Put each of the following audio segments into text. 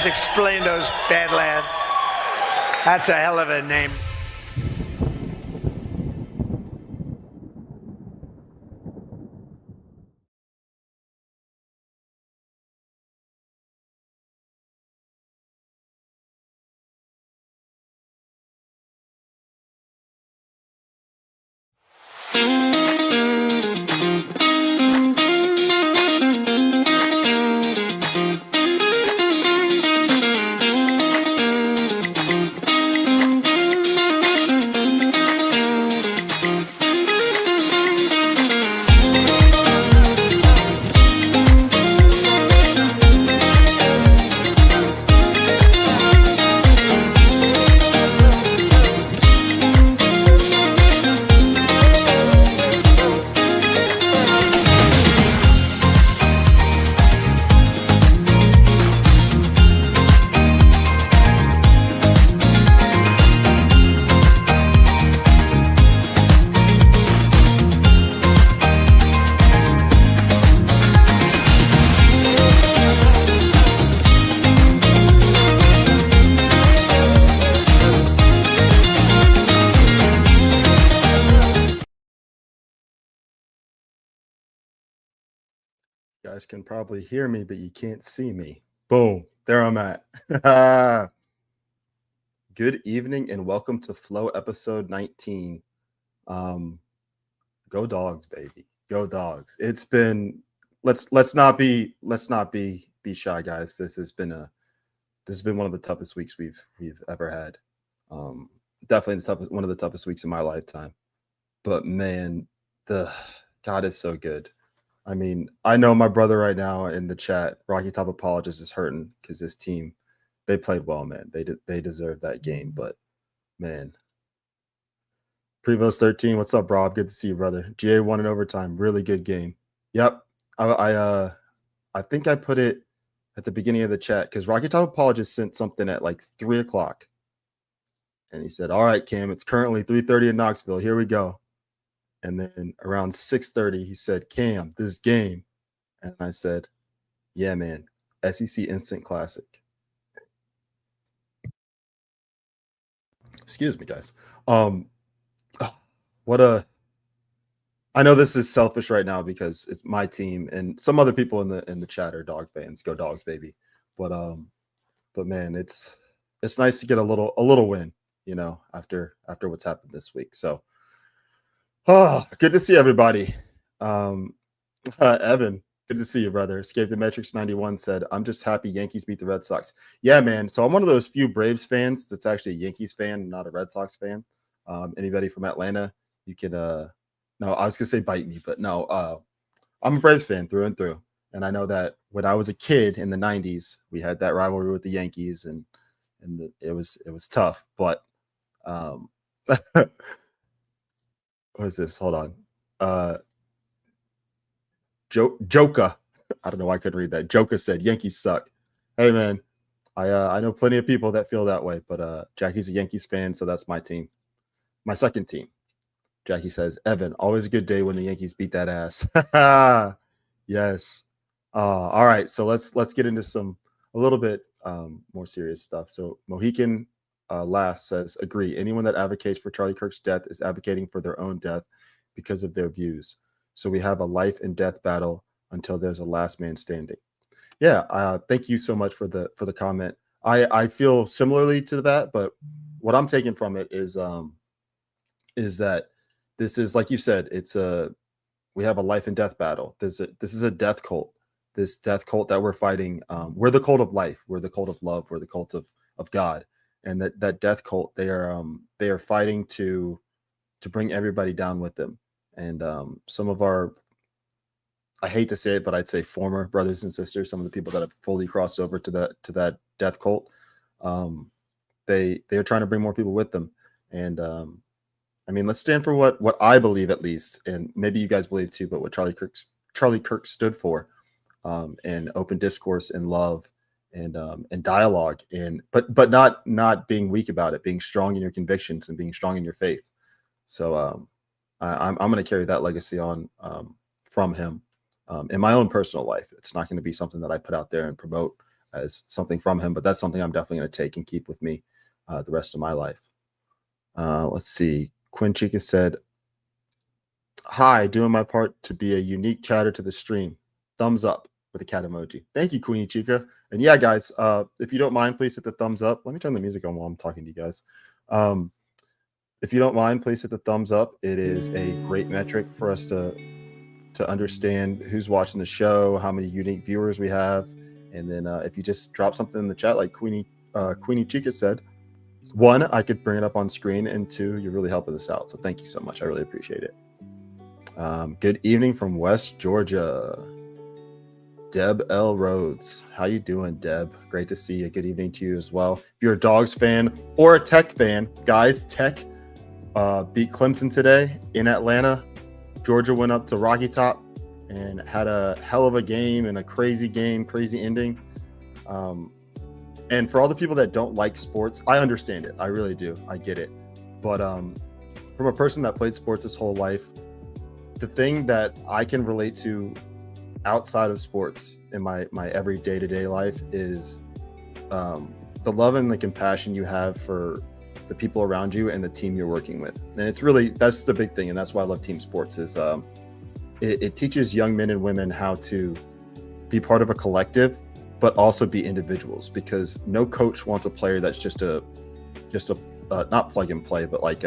Let's explain those Badlands. That's a hell of a name. You guys can probably hear me, but you can't see me. Boom. There I'm at. Good evening and welcome to Flow episode 19. Go Dogs, baby. Go Dogs. It's been let's not be shy, guys. This has been one of the toughest weeks we've ever had. Definitely one of the toughest weeks in my lifetime. But man, God is so good. I mean, I know my brother right now in the chat, Rocky Top Apologist, is hurting because this team, they played well, man. They deserved that game, but man. Prevost 13, what's up, Rob? Good to see you, brother. GA won in overtime. Really good game. Yep. I think I put it at the beginning of the chat because Rocky Top Apologist sent something at like 3 o'clock. And he said, all right, Cam, it's currently 3:30 in Knoxville. Here we go. And then around 6:30, he said, Cam, this game. And I said, yeah, man, SEC Instant Classic. Excuse me, guys. I know this is selfish right now because it's my team and some other people in the chat are dog fans. Go Dogs, baby. But man, it's nice to get a little win, you know, after what's happened this week. So good to see everybody. Evan, good to see you, brother. Escape the Metrics 91 said, I'm just happy Yankees beat the Red Sox. Yeah, man. So I'm one of those few Braves fans that's actually a Yankees fan, not a Red Sox fan. Anybody from Atlanta, you can no, I was gonna say bite me, but no, I'm a Braves fan through and through. And I know that when I was a kid in the 90s, we had that rivalry with the Yankees and it was tough, but what is this? Hold on. Joka. I don't know why I couldn't read that. Joka said Yankees suck. Hey man, I know plenty of people that feel that way, but Jackie's a Yankees fan, so that's my team. My second team. Jackie says, Evan, always a good day when the Yankees beat that ass. Yes. All right, so let's get into a little bit more serious stuff. So Mohican Last says, agree. Anyone that advocates for Charlie Kirk's death is advocating for their own death because of their views. So we have a life and death battle until there's a last man standing. Yeah, thank you so much for the comment. I feel similarly to that, but what I'm taking from it is that this is, like you said, we have a life and death battle. This is a death cult. This death cult that we're fighting. We're the cult of life. We're the cult of love. We're the cult of God. And that death cult, they are fighting to bring everybody down with them. And some of our, I hate to say it, but I'd say former brothers and sisters, some of the people that have fully crossed over to that death cult, they are trying to bring more people with them. And I mean, let's stand for what I believe, at least, and maybe you guys believe too, but what Charlie Kirk stood for, and open discourse and love and dialogue, but not being weak about it, being strong in your convictions and being strong in your faith. So I'm going to carry that legacy on from him in my own personal life. It's not going to be something that I put out there and promote. as something from him, but that's something I'm definitely going to take and keep with me the rest of my life. Let's see. Quinn Chica said, "Hi, doing my part to be a unique chatter to the stream. Thumbs up with a cat emoji." Thank you, Queenie Chica. And yeah, guys, if you don't mind, please hit the thumbs up. Let me turn the music on while I'm talking to you guys. If you don't mind, please hit the thumbs up. It is a great metric for us to understand who's watching the show, how many unique viewers we have. And then if you just drop something in the chat, like Queenie Chica said, one, I could bring it up on screen, and two, you're really helping us out. So thank you so much. I really appreciate it. Good evening from West Georgia. Deb L. Rhodes. How you doing, Deb? Great to see you. Good evening to you as well. If you're a Dogs fan or a Tech fan, guys, Tech beat Clemson today in Atlanta. Georgia went up to Rocky Top and had a hell of a game and a crazy game, crazy ending. And for all the people that don't like sports, I understand it. I really do. I get it. But from a person that played sports his whole life, the thing that I can relate to outside of sports in my every day-to-day life is the love and the compassion you have for the people around you and the team you're working with. And it's really, that's the big thing. And that's why I love team sports is it teaches young men and women how to be part of a collective, but also be individuals, because no coach wants a player that's just a not plug and play, but like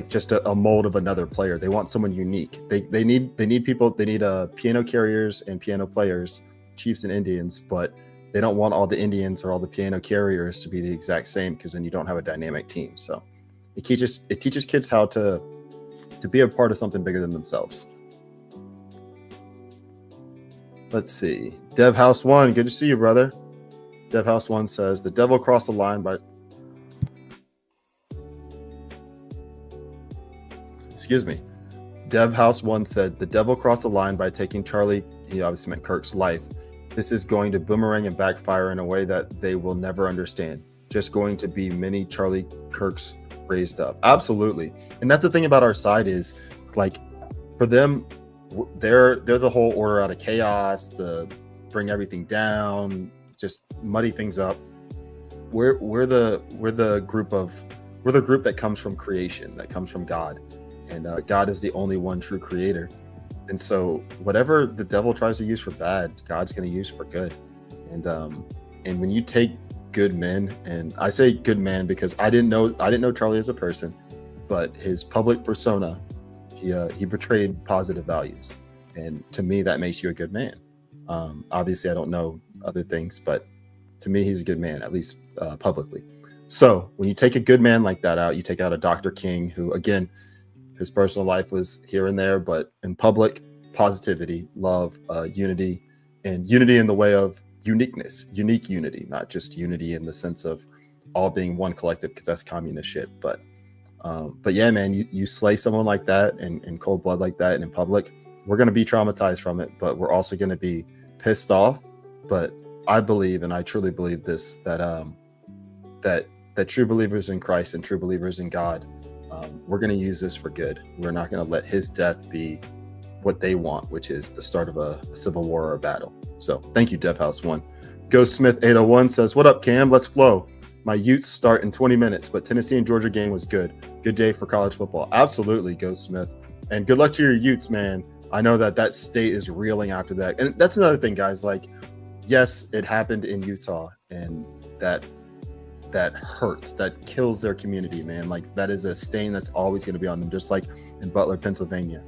just a mold of another player. They want someone unique. They need people. They need piano carriers and piano players, Chiefs and Indians, but they don't want all the Indians or all the piano carriers to be the exact same, because then you don't have a dynamic team. So it teaches kids how to be a part of something bigger than themselves. Let's see. Dev House 1, good to see you, brother. Dev House 1 says, the devil crossed the line by... Excuse me. Dev House 1 said, the devil crossed the line by taking Charlie, he obviously meant Kirk's, life. This is going to boomerang and backfire in a way that they will never understand. Just going to be many Charlie Kirks raised up. Absolutely. And that's the thing about our side is, like, for them, they're the whole order out of chaos, the bring everything down, just muddy things up. We're the group that comes from creation, that comes from God, and God is the only one true creator. And so whatever the devil tries to use for bad, God's going to use for good. And when you take good men, and I say good man because I didn't know Charlie as a person, but his public persona, he portrayed positive values, and to me that makes you a good man. Obviously I don't know other things, but to me he's a good man, at least publicly. So when you take a good man like that out, you take out a Dr. King, who again, his personal life was here and there, but in public, positivity, love, unity, and unity in the way of uniqueness, unique unity, not just unity in the sense of all being one collective, because that's communist shit. But yeah, man, you slay someone like that in cold blood like that and in public, we're going to be traumatized from it, but we're also going to be pissed off. But I believe, and I truly believe this, that true believers in Christ and true believers in God, we're going to use this for good. We're not going to let his death be what they want, which is the start of a civil war or a battle. So thank you, Dev House 1. Ghost Smith 801 says, what up, Cam? Let's flow. My Utes start in 20 minutes, but Tennessee and Georgia game was good. Good day for college football. Absolutely, Ghost Smith. And good luck to your Utes, man. I know that state is reeling after that. And that's another thing, guys. Like, yes, it happened in Utah, and that hurts. That kills their community, man. Like, that is a stain that's always going to be on them, just like in Butler, Pennsylvania.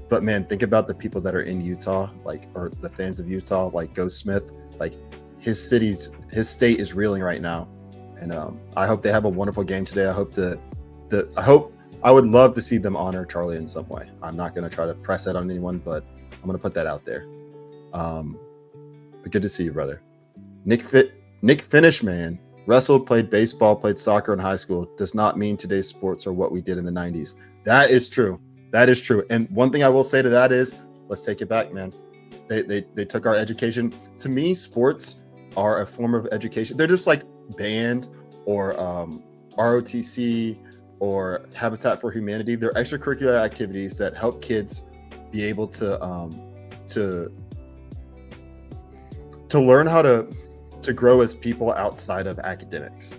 But man, think about the people that are in Utah, like, or the fans of Utah, like Ghost Smith. Like, his state is reeling right now. And I hope they have a wonderful game today. I hope I would love to see them honor Charlie in some way. I'm not going to try to press that on anyone, but I'm going to put that out there. But good to see you, brother. Nick Finish, man. Wrestled, played baseball, played soccer in high school. Does not mean today's sports are what we did in the 90s. That is true. That is true. And one thing I will say to that is, let's take it back, man. They took our education. To me, sports are a form of education. They're just like band or ROTC or Habitat for Humanity. They're extracurricular activities that help kids be able to learn how to to grow as people outside of academics.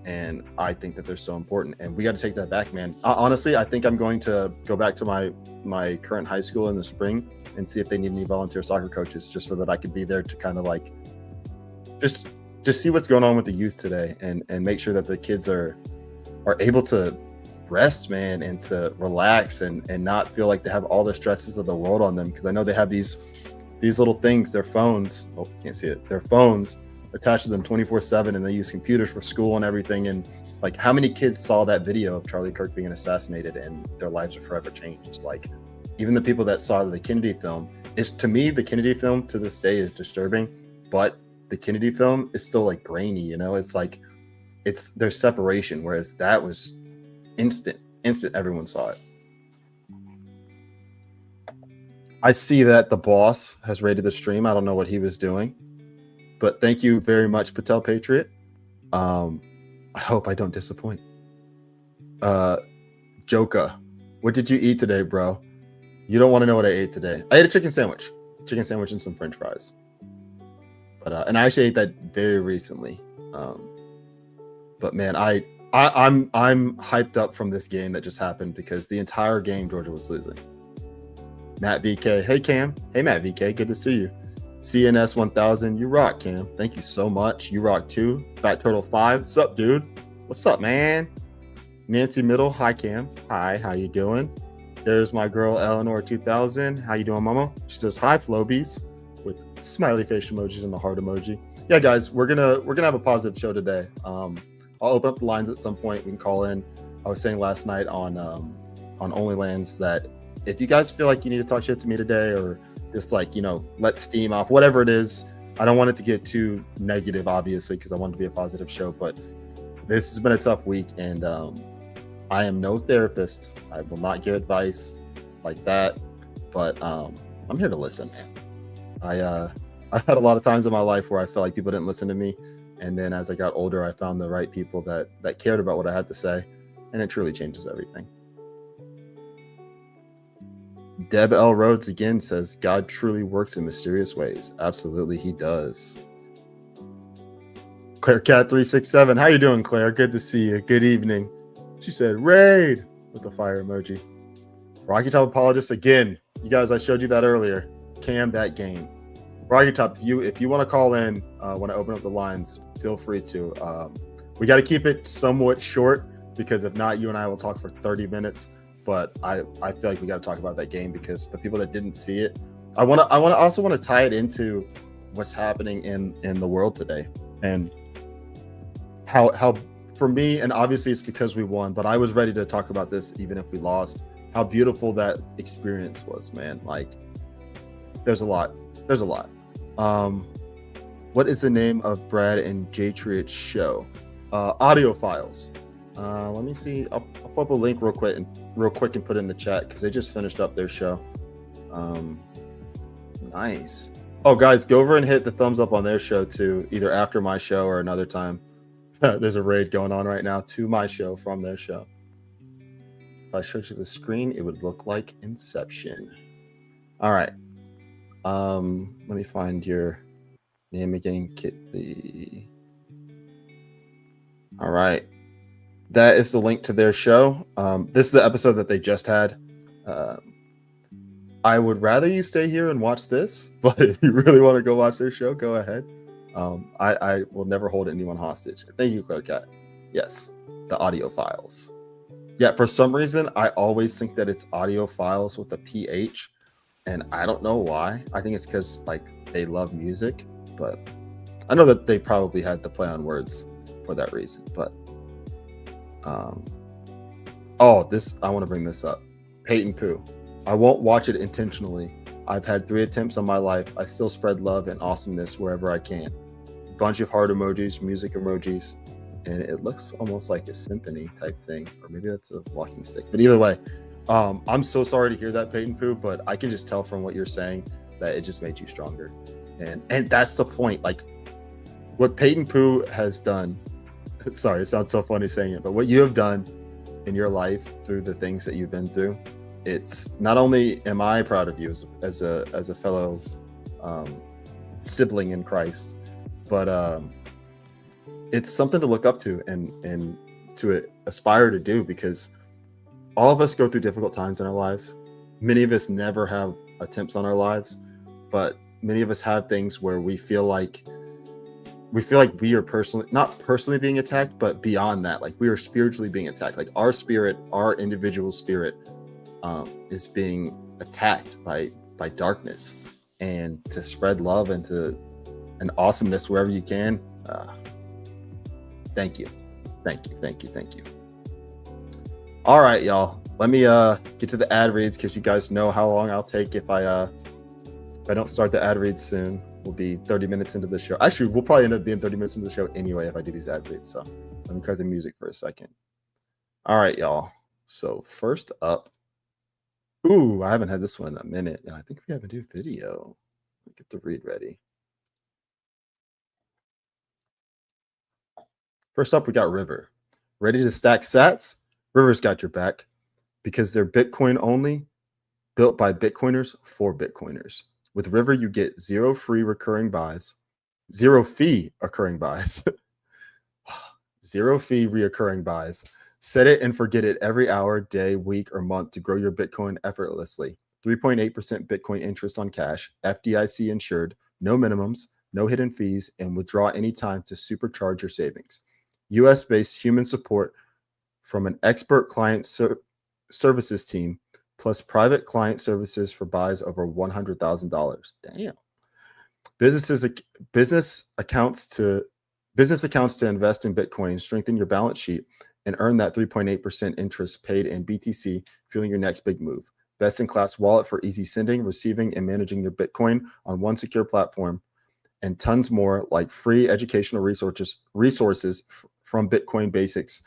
And I think that they're so important, and we got to take that back, man. Honestly, I think I'm going to go back to my current high school in the spring and see if they need any volunteer soccer coaches, just so that I could be there to kind of like just see what's going on with the youth today, and make sure that the kids are able to rest, man, and to relax and not feel like they have all the stresses of the world on them. Because I know they have these little things, their phones, oh, can't see it, their phones attached to them 24/7, and they use computers for school and everything. And like, how many kids saw that video of Charlie Kirk being assassinated and their lives are forever changed? Like, even the people that saw the Kennedy film, is, to me, the Kennedy film to this day is disturbing, but the Kennedy film is still like grainy, you know? It's like, there's separation, whereas that was instant, everyone saw it. I see that the boss has rated the stream. I don't know what he was doing, but thank you very much, Patel Patriot. I hope I don't disappoint. Joka, what did you eat today, bro? You don't want to know what I ate today. I ate a chicken sandwich and some French fries. But and I actually ate that very recently. But man, I'm hyped up from this game that just happened, because the entire game Georgia was losing. Matt VK, hey Cam, hey Matt VK, good to see you. CNS 1000, you rock, Cam. Thank you so much. You rock too. Fat Turtle 5, what's up, dude? What's up, man? Nancy Middle, hi Cam. Hi, how you doing? There's my girl Eleanor 2000. How you doing, mama? She says hi, Flobies, with smiley face emojis and the heart emoji. Yeah, guys, we're gonna have a positive show today. I'll open up the lines at some point. We can call in. I was saying last night on OnlyLands that if you guys feel like you need to talk shit to me today, or just like, you know, let steam off, whatever it is, I don't want it to get too negative, obviously, because I want it to be a positive show. But this has been a tough week, and I am no therapist. I will not give advice like that, but I'm here to listen. I've had a lot of times in my life where I felt like people didn't listen to me, and then as I got older, I found the right people that cared about what I had to say, and it truly changes everything. Deb L. Rhodes again says, God truly works in mysterious ways. Absolutely, he does. Claire Cat 367, how you doing, Claire? Good to see you. Good evening. She said, raid, with the fire emoji. Rocky Top apologist again. You guys, I showed you that earlier. Cam that game. Rocky Top, if you want to call in when I open up the lines, feel free to. We got to keep it somewhat short, because if not, you and I will talk for 30 minutes. But I feel like we got to talk about that game, because the people that didn't see it, I also want to tie it into what's happening in the world today, and how for me, and obviously it's because we won, but I was ready to talk about this even if we lost. How beautiful that experience was, man. Like, there's a lot. What is the name of Brad and Jatriot's show? Audio Files. Let me see. I'll pull up a link real quick and put it in the chat, because they just finished up their show. Nice. Oh, guys, go over and hit the thumbs up on their show too, either after my show or another time. There's a raid going on right now to my show from their show. If I showed you the screen, it would look like Inception. All right. Let me find your name again, Kitley. All right. That is the link to their show. This is the episode that they just had. I would rather you stay here and watch this, but if you really want to go watch their show, go ahead. I will never hold anyone hostage. Thank you, Claire Cat. Yes, the Audio Files. Yeah, for some reason, I always think that it's Audio Files with a PH, and I don't know why. I think it's because like they love music, but I know that they probably had to play on words for that reason. But I want to bring this up. Peyton Pooh. I won't watch it intentionally. I've had 3 attempts on my life. I still spread love and awesomeness wherever I can. Bunch of heart emojis, music emojis, and it looks almost like a symphony type thing, or maybe that's a walking stick. But either way, I'm so sorry to hear that, Peyton Pooh, but I can just tell from what you're saying that it just made you stronger. And that's the point. Like, what Peyton Pooh has done, sorry, it sounds so funny saying it, but what you have done in your life through the things that you've been through, it's not only am I proud of you as a fellow sibling in Christ, but it's something to look up to and to aspire to do, because all of us go through difficult times in our lives. Many of us never have attempts on our lives, but many of us have things where we feel like we are not personally being attacked, but beyond that, like we are spiritually being attacked. Like our spirit, our individual spirit, is being attacked by darkness. And to spread love and awesomeness wherever you can. Thank you. All right, y'all. Let me get to the ad reads, because you guys know how long I'll take if I don't start the ad reads soon. We'll be 30 minutes into the show. Actually, we'll probably end up being 30 minutes into the show anyway if I do these ad reads. So let me cut the music for a second. All right, y'all. So first up, I haven't had this one in a minute, and I think we have a new video. Get the read ready. First up, we got River. Ready to stack sats? River's got your back, because they're Bitcoin only, built by Bitcoiners for Bitcoiners. With River, you get 0 fee recurring buys, 0 fee occurring buys, 0 fee reoccurring buys. Set it and forget it every hour, day, week, or month to grow your Bitcoin effortlessly. 3.8% Bitcoin interest on cash, FDIC insured, no minimums, no hidden fees, and withdraw anytime to supercharge your savings. US-based human support from an expert client services team, plus private client services for buys over $100,000. Damn. Business accounts to invest in Bitcoin, strengthen your balance sheet, and earn that 3.8% interest paid in BTC, fueling your next big move. Best-in-class wallet for easy sending, receiving, and managing your Bitcoin on one secure platform, and tons more, like free educational resources from Bitcoin basics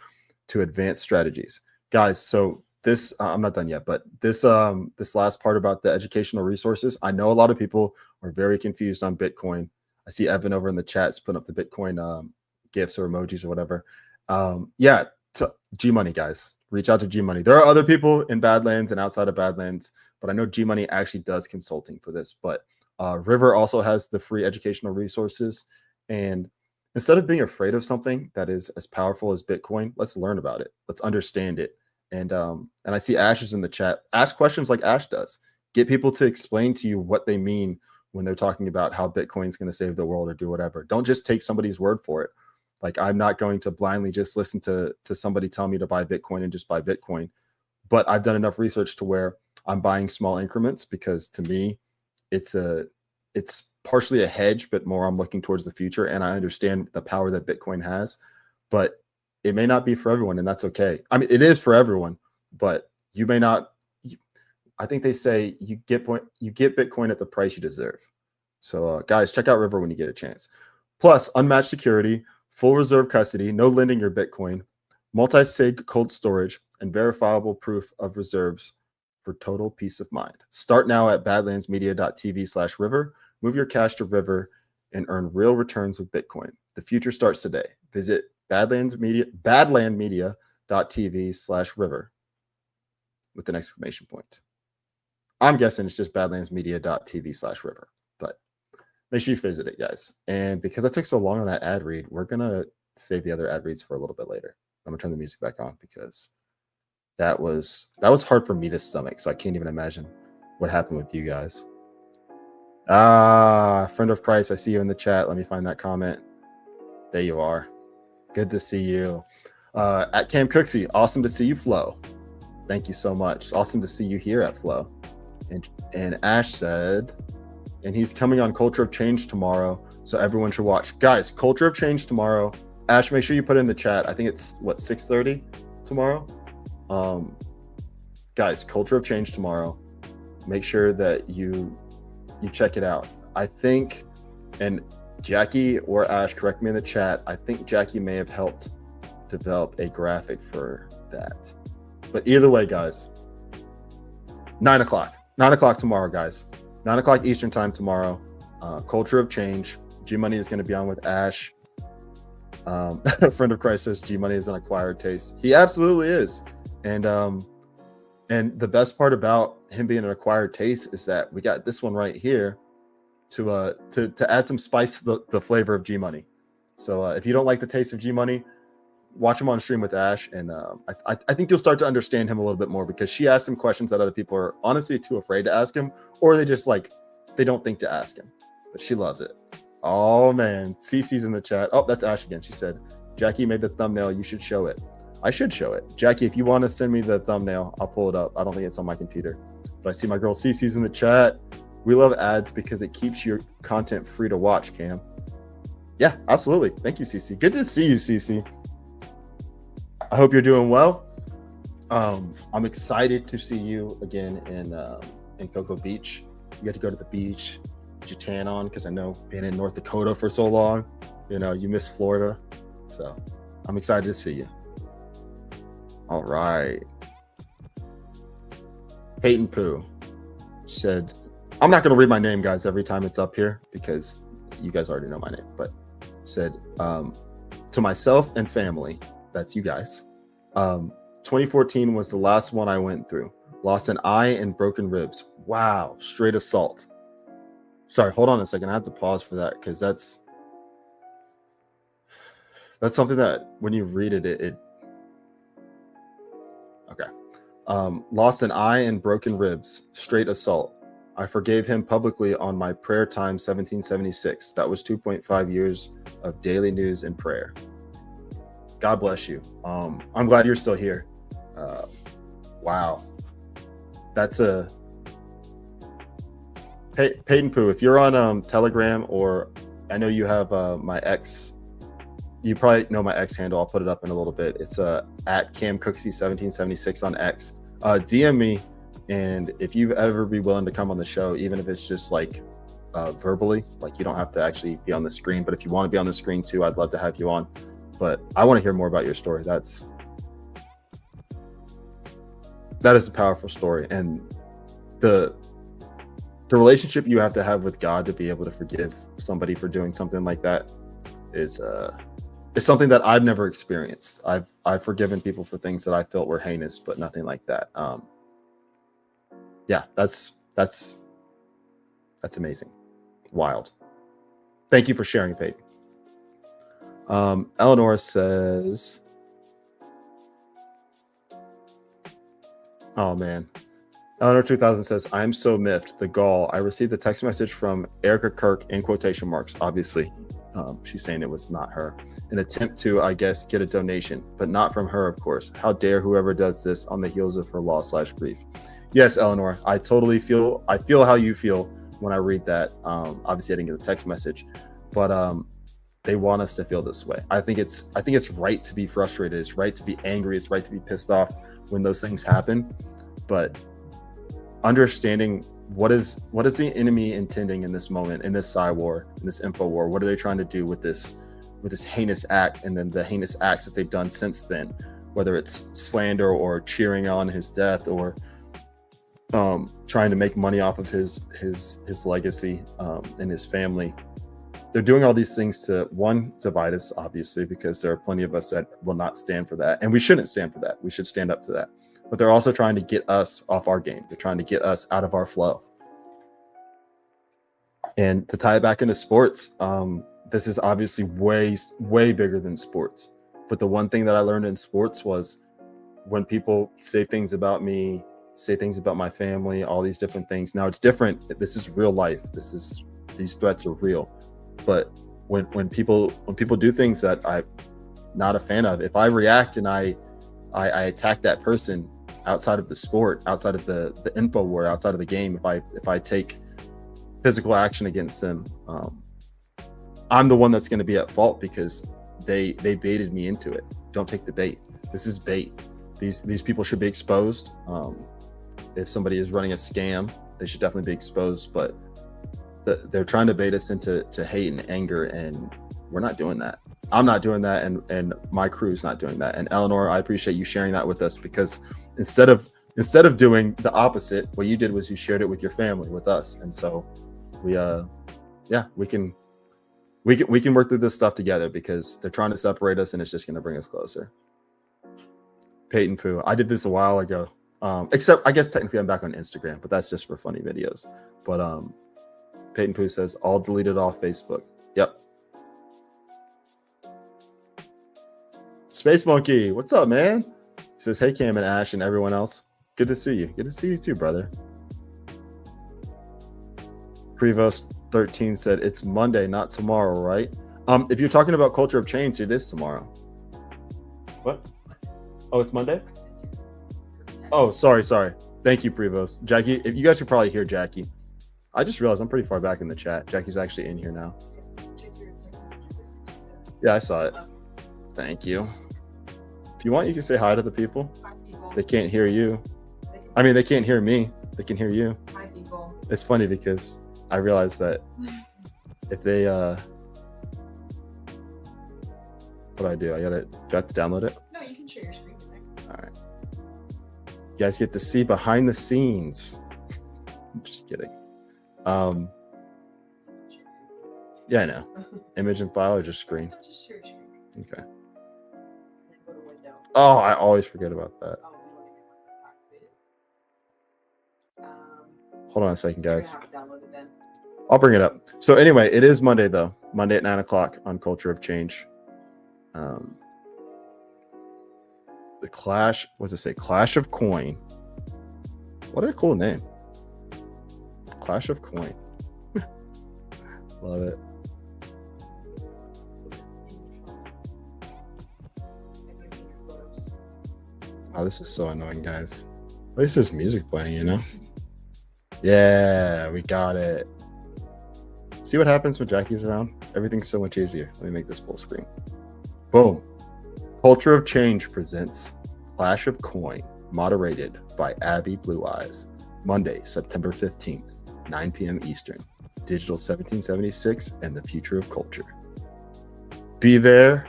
to advanced strategies. Guys, so this I'm not done yet, but this last part about the educational resources, I know a lot of people are very confused on Bitcoin. I see Evan over in the chats putting up the Bitcoin gifs or emojis or whatever. G Money, guys, reach out to G Money. There are other people in Badlands and outside of Badlands, but I know G Money actually does consulting for this. But River also has the free educational resources, and instead of being afraid of something that is as powerful as Bitcoin, let's learn about it. Let's understand it. And I see Ash is in the chat. Ask questions like Ash does. Get people to explain to you what they mean when they're talking about how Bitcoin is going to save the world or do whatever. Don't just take somebody's word for it. Like, I'm not going to blindly just listen to somebody tell me to buy Bitcoin and just buy Bitcoin. But I've done enough research to where I'm buying small increments, because to me, it's partially a hedge, but more I'm looking towards the future. And I understand the power that Bitcoin has, but it may not be for everyone, and that's okay. I mean, it is for everyone, but you may not. I think they say you get Bitcoin at the price you deserve. So guys, check out River when you get a chance. Plus, unmatched security, full reserve custody, no lending your Bitcoin, multi-sig cold storage, and verifiable proof of reserves for total peace of mind. Start now at badlandsmedia.tv/river. Move your cash to River and earn real returns with Bitcoin. The future starts today. Visit badlandsmedia.tv/river with an exclamation point. I'm guessing it's just badlandsmedia.tv/river, but make sure you visit it, guys. And because I took so long on that ad read, we're going to save the other ad reads for a little bit later. I'm going to turn the music back on, because that was hard for me to stomach. So I can't even imagine what happened with you guys. Friend of Christ, I see you in the chat. Let me find that comment. There you are. Good to see you. At Cam Cooksey, awesome to see you, Flo. Thank you so much. Awesome to see you here at Flo. And Ash said, and he's coming on Culture of Change tomorrow, so everyone should watch. Guys, Culture of Change tomorrow. Ash, make sure you put it in the chat. I think it's 6:30 tomorrow. Guys, Culture of Change tomorrow. Make sure that you check it out. I think, and Jackie or Ash, correct me in the chat, I think Jackie may have helped develop a graphic for that. But either way, guys, 9 o'clock tomorrow, guys. 9 o'clock Eastern time tomorrow. Culture of Change. G Money is going to be on with Ash. A friend of Christ says G Money is an acquired taste. He absolutely is. And the best part about him being an acquired taste is that we got this one right here. to add some spice to the flavor of G Money. So if you don't like the taste of G Money, watch him on stream with Ash, and I think you'll start to understand him a little bit more, because she asks him questions that other people are honestly too afraid to ask him, or they just they don't think to ask him. But she loves it. Oh man, Cece's in the chat. Oh, that's Ash again. She said, Jackie made the thumbnail. You should show it. I should show it. Jackie, if you want to send me the thumbnail, I'll pull it up. I don't think it's on my computer. But I see my girl Cece's in the chat. We love ads because it keeps your content free to watch, Cam. Yeah, absolutely. Thank you, Cece. Good to see you, Cece. I hope you're doing well. I'm excited to see you again in Cocoa Beach. You get to go to the beach, get your tan on, because I know being in North Dakota for so long, you miss Florida. So I'm excited to see you. All right. Peyton Pooh said, I'm not going to read my name, guys, every time it's up here, because you guys already know my name, but said, to myself and family, that's you guys, 2014 was the last one I went through. Lost an eye and broken ribs. Wow, straight assault. Sorry, hold on a second. I have to pause for that, because that's something that when you read it okay. Lost an eye and broken ribs, straight assault. I forgave him publicly on my prayer time 1776. That was 2.5 years of daily news and prayer. God bless you. I'm glad you're still here. Wow. That's a Peyton Pooh. If you're on Telegram, or I know you have my X, you probably know my X handle. I'll put it up in a little bit. It's at Cam Cooksey 1776 on X. DM me, and if you ever be willing to come on the show, even if it's just verbally, you don't have to actually be on the screen, but if you want to be on the screen too, I'd love to have you on. But I want to hear more about your story. That is a powerful story, and the relationship you have to have with God to be able to forgive somebody for doing something like that is something that I've never experienced. I've forgiven people for things that I felt were heinous, but nothing like that. Yeah, that's amazing. Wild. Thank you for sharing, Peyton. Eleanor says, oh man. Eleanor 2000 says, I'm so miffed. The gall. I received a text message from Erica Kirk in quotation marks. Obviously, she's saying it was not her. An attempt to, I guess, get a donation, but not from her, of course. How dare whoever does this on the heels of her loss/grief. Yes, Eleanor, I feel how you feel when I read that. Obviously, I didn't get the text message, but they want us to feel this way. I think it's right to be frustrated. It's right to be angry. It's right to be pissed off when those things happen. But understanding what is the enemy intending in this moment, in this Psy war, in this info war? What are they trying to do with this heinous act, and then the heinous acts that they've done since then, whether it's slander or cheering on his death, or trying to make money off of his legacy and his family. They're doing all these things to, one, divide us, obviously, because there are plenty of us that will not stand for that, and we shouldn't stand for that. We should stand up to that. But they're also trying to get us off our game. They're trying to get us out of our flow. And to tie it back into sports, this is obviously way bigger than sports. But the one thing that I learned in sports was, when people say things about me, say things about my family, all these different things. Now it's different. This is real life. These threats are real. But when people do things that I'm not a fan of, if I react and I attack that person outside of the sport, outside of the info war, outside of the game, if I take physical action against them, I'm the one that's going to be at fault, because they baited me into it. Don't take the bait. This is bait. These people should be exposed. If somebody is running a scam, they should definitely be exposed. But they're trying to bait us into hate and anger, and we're not doing that. I'm not doing that, and my crew's not doing that. And Eleanor, I appreciate you sharing that with us, because instead of doing the opposite, what you did was you shared it with your family, with us. And so we can work through this stuff together, because they're trying to separate us, and it's just going to bring us closer. Peyton Pooh, I did this a while ago. Except I guess technically I'm back on Instagram, but that's just for funny videos. But Peyton Pooh says, all deleted off Facebook. Yep. Space Monkey, what's up, man? He says, hey, Cam and Ash and everyone else. Good to see you. Good to see you too, brother. Prevost 13 said, it's Monday, not tomorrow, right? If you're talking about culture of change, it is tomorrow. What? Oh, it's Monday? Oh, sorry. Thank you, Prevost. Jackie, if you guys could probably hear Jackie. I just realized I'm pretty far back in the chat. Jackie's actually in here now. Yeah, I saw it. Thank you. If you want, you can say hi to the people. Hi, people. They can't hear you. I mean, they can't hear me. They can hear you. Hi, people. It's funny because I realized that if they what do I do? Do I have to download it? No, you can share your screen with me. All right. You guys get to see behind the scenes. I'm just kidding. Yeah, I know. Image and file or just screen? Just share your screen. Okay. And then go to window. Oh, I always forget about that. Oh, you don't even want that activated. Hold on a second, guys. You're gonna have to download it then. I'll bring it up. So anyway, it is Monday though. Monday at 9 o'clock on Culture of Change. The Clash, what's it say? Clash of Coin. What a cool name. Clash of Coin. Love it. Oh, this is so annoying, guys. At least there's music playing, you know? Yeah, we got it. See what happens when Jackie's around? Everything's so much easier. Let me make this full screen. Boom. Culture of Change presents Clash of Coin, moderated by Abby Blue Eyes. Monday, September 15th, 9 p.m. Eastern. Digital 1776 and the future of culture. Be there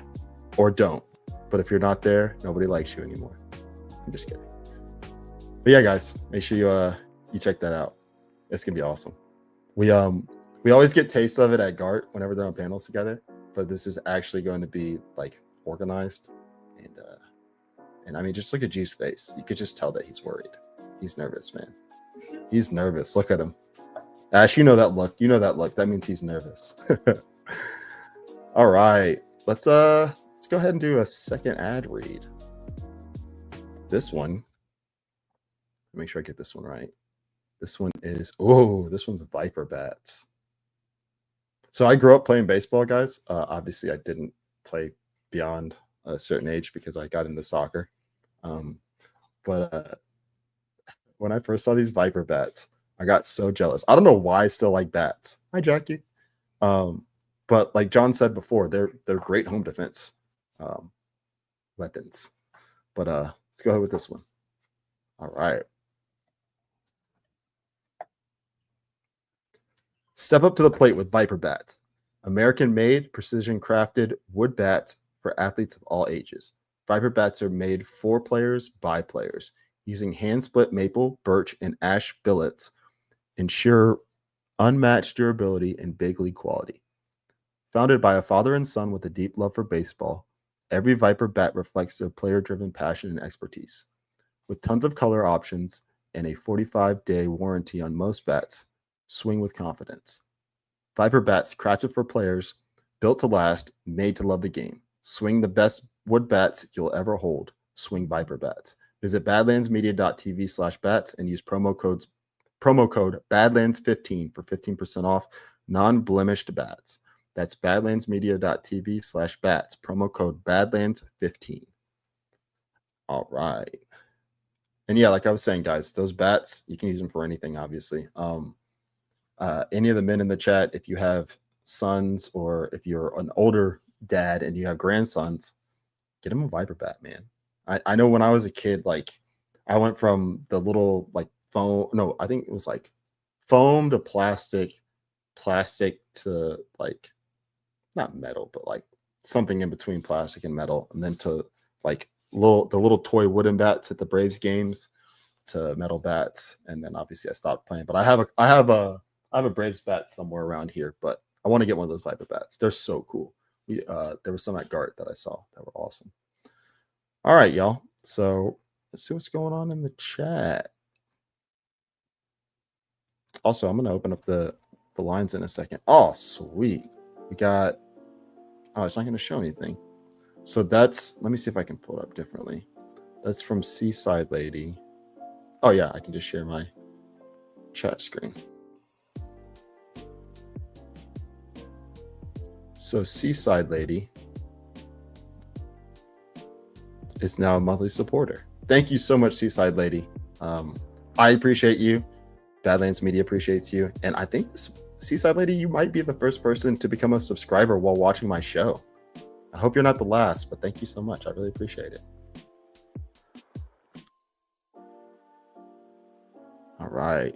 or don't. But if you're not there, nobody likes you anymore. I'm just kidding. But yeah, guys, make sure you check that out. It's gonna be awesome. We always get tastes of it at GART whenever they're on panels together, but this is actually going to be like organized and I mean, just look at G's face. You could just tell that he's worried. He's nervous, man. He's nervous. Look at him. Ash, you know that look. You know that look. That means he's nervous. All right. Let's go ahead and do a second ad read. This one, make sure I get this one right. This one is, this one's Viper Bats. So I grew up playing baseball, guys. Obviously, I didn't play beyond a certain age because I got into soccer. But when I first saw these Viper Bats, I got so jealous. I don't know why I still like bats. Hi, Jackie. But like John said before, they're great home defense weapons. But let's go ahead with this one. All right. Step up to the plate with Viper Bats, American-made, precision-crafted wood bats for athletes of all ages. Viper Bats are made for players by players, using hand-split maple, birch, and ash billets, ensure unmatched durability and big league quality. Founded by a father and son with a deep love for baseball, every Viper Bat reflects their player-driven passion and expertise. With tons of color options and a 45-day warranty on most bats, swing with confidence. Viper Bats, crafted for players, built to last, made to love the game. Swing the best wood bats you'll ever hold. Swing Viper Bats. Visit badlandsmedia.tv/bats and use promo code Badlands15 for 15% off non-blemished bats. That's badlandsmedia.tv/bats. Promo code Badlands15. All right. And yeah, like I was saying, guys, those bats, you can use them for anything, obviously. Any of the men in the chat, if you have sons or if you're an older dad and you have grandsons, get them a Viper Bat, man. I know when I was a kid, like I went from the little like foam, no, I think it was like foam to plastic to like not metal, but like something in between plastic and metal, and then to like the little toy wooden bats at the Braves games to metal bats, and then obviously I stopped playing. But I have a Braves bat somewhere around here, but I want to get one of those Viper Bats. They're so cool. There was some at GART that I saw that were awesome. All right, y'all. So let's see what's going on in the chat. Also, I'm going to open up the the lines in a second. Oh, sweet. We got, oh, it's not going to show anything. So that's, let me see if I can pull it up differently. That's from Seaside Lady. Oh yeah, I can just share my chat screen. So Seaside Lady is now a monthly supporter. Thank you so much, Seaside Lady. I appreciate you. Badlands Media appreciates you. And I think Seaside Lady, you might be the first person to become a subscriber while watching my show. I hope you're not the last, but thank you so much. I really appreciate it. All right.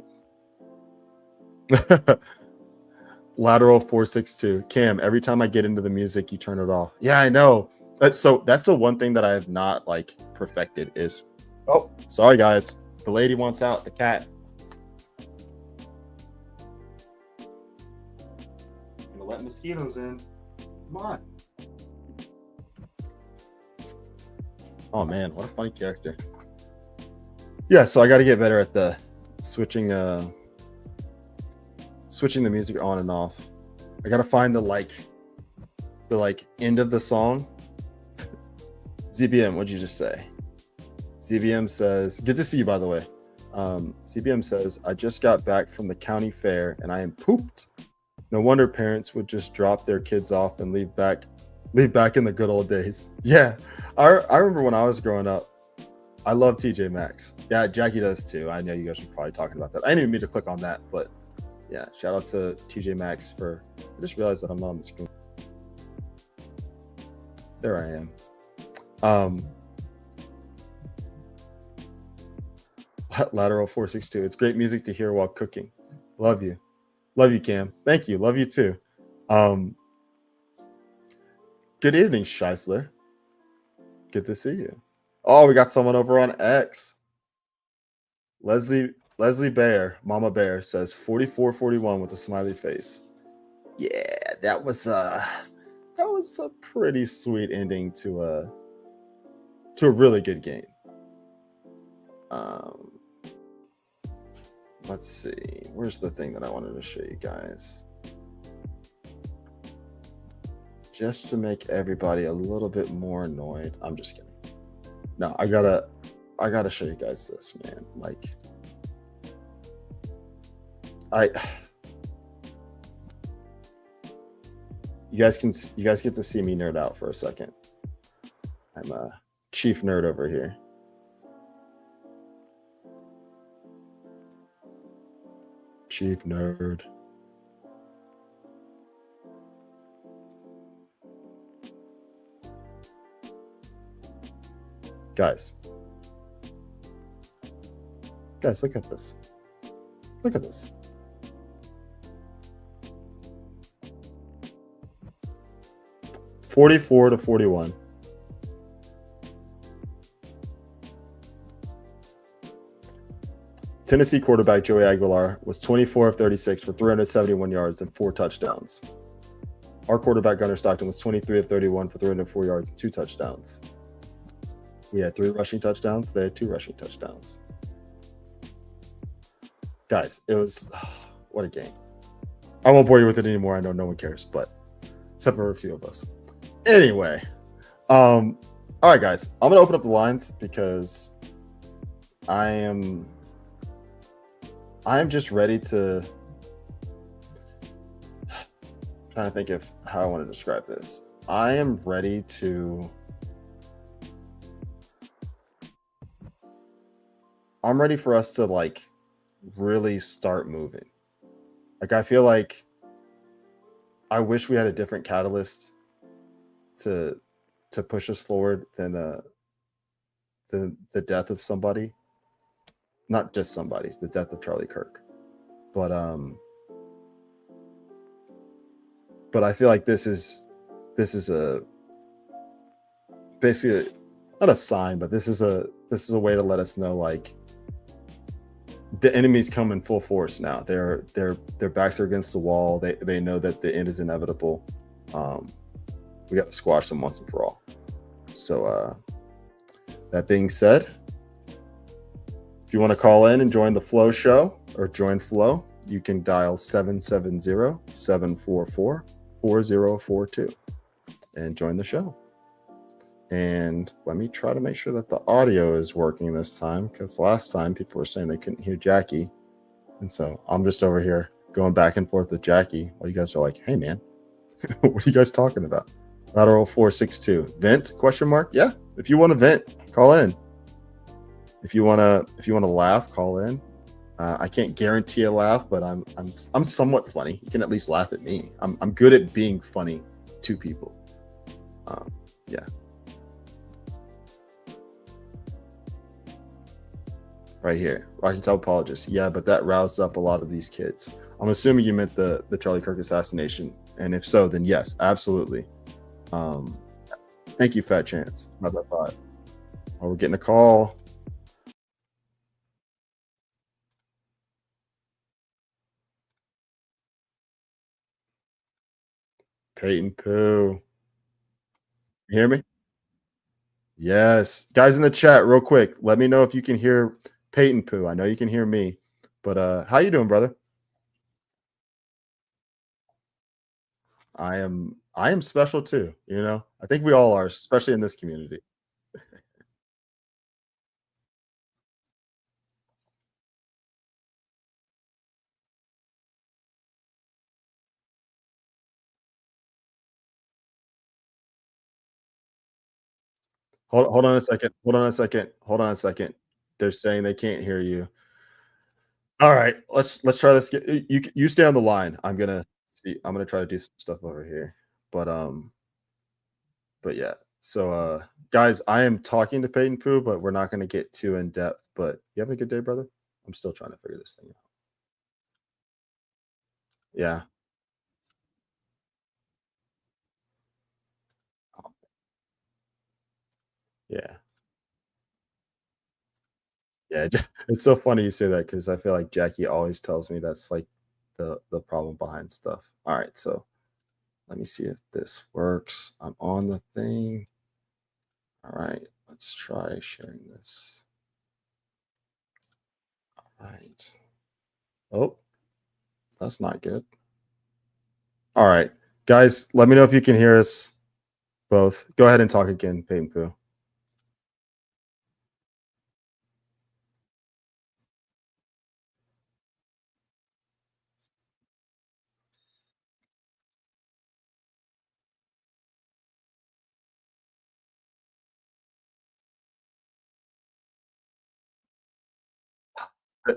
Lateral 462. Cam, every time I get into the music, you turn it off. Yeah, I know. That's the one thing that I have not like perfected is, oh, sorry guys. The lady wants out, the cat. I'm gonna let mosquitoes in. Come on. Oh man, what a funny character. Yeah, so I got to get better at the switching the music on and off. I got to find the end of the song. ZBM, what'd you just say? ZBM says, good to see you, by the way. ZBM says, I just got back from the county fair and I am pooped. No wonder parents would just drop their kids off and leave back in the good old days. Yeah, I remember when I was growing up, I love TJ Maxx. Yeah, Jackie does too. I know you guys are probably talking about that. I didn't even mean to click on that, but yeah, shout out to TJ Maxx for, I just realized that I'm not on the screen. There I am. Lateral 462. It's great music to hear while cooking. Love you. Love you, Cam. Thank you. Love you too. Good evening, Scheisler. Good to see you. Oh, we got someone over on X. Leslie Bear, Mama Bear says 44-41 with a smiley face. Yeah, that was a pretty sweet ending to a really good game. Let's see. Where's the thing that I wanted to show you guys? Just to make everybody a little bit more annoyed. I'm just kidding. No, I gotta show you guys this, man. Like, you guys get to see me nerd out for a second. I'm a chief nerd over here. Chief nerd. Guys, look at this. Look at this. (44-41). Tennessee quarterback Joey Aguilar was 24 of 36 for 371 yards and 4 touchdowns. Our quarterback Gunnar Stockton was 23 of 31 for 304 yards and 2 touchdowns. We had 3 rushing touchdowns. They had 2 rushing touchdowns. Guys, it was what a game. I won't bore you with it anymore. I know no one cares, but except for a few of us. Anyway, all right, guys, I'm gonna open up the lines because I am just ready to. Trying to think of how I want to describe this. I am ready to. I'm ready for us to like really start moving. Like, I feel like I wish we had a different catalyst to push us forward than the death of somebody. Not just somebody, the death of Charlie Kirk. But I feel like this is a basically not a sign, but this is a way to let us know like the enemy's come in full force now. Their backs are against the wall. They know that the end is inevitable. We got to squash them once and for all. So that being said, if you want to call in and join the Flow show or join Flow, you can dial 770-744-4042 and join the show. And let me try to make sure that the audio is working this time, because last time people were saying they couldn't hear Jackie. And so I'm just over here going back and forth with Jackie while you guys are like, hey man, what are you guys talking about? Lateral 462. Vent? Question mark? Yeah. If you want to vent, call in. If you wanna laugh, call in. I can't guarantee a laugh, but I'm somewhat funny. You can at least laugh at me. I'm good at being funny to people. Yeah. Right here, Rocky Top apologist. Yeah, but that roused up a lot of these kids. I'm assuming you meant the Charlie Kirk assassination, and if so, then yes, absolutely. Thank you, Fat Chance. 5x5. Oh, we're getting a call. Peyton Pooh. You hear me? Yes. Guys in the chat, real quick, let me know if you can hear Peyton Pooh. I know you can hear me, but how you doing, brother? I am special too, you know. I think we all are, especially in this community. Hold on a second. Hold on a second. Hold on a second. They're saying they can't hear you. All right, let's try this. You stay on the line. I'm gonna see. I'm gonna try to do some stuff over here. But but yeah. So guys, I am talking to Peyton Pooh, but we're not gonna get too in depth. But you having a good day, brother? I'm still trying to figure this thing out. Yeah. Yeah. Yeah. It's so funny you say that because I feel like Jackie always tells me that's like the problem behind stuff. All right, so let me see if this works. I'm on the thing. All right, let's try sharing this. All right. Oh, that's not good. All right, guys, let me know if you can hear us both. Go ahead and talk again, Peyton Pooh.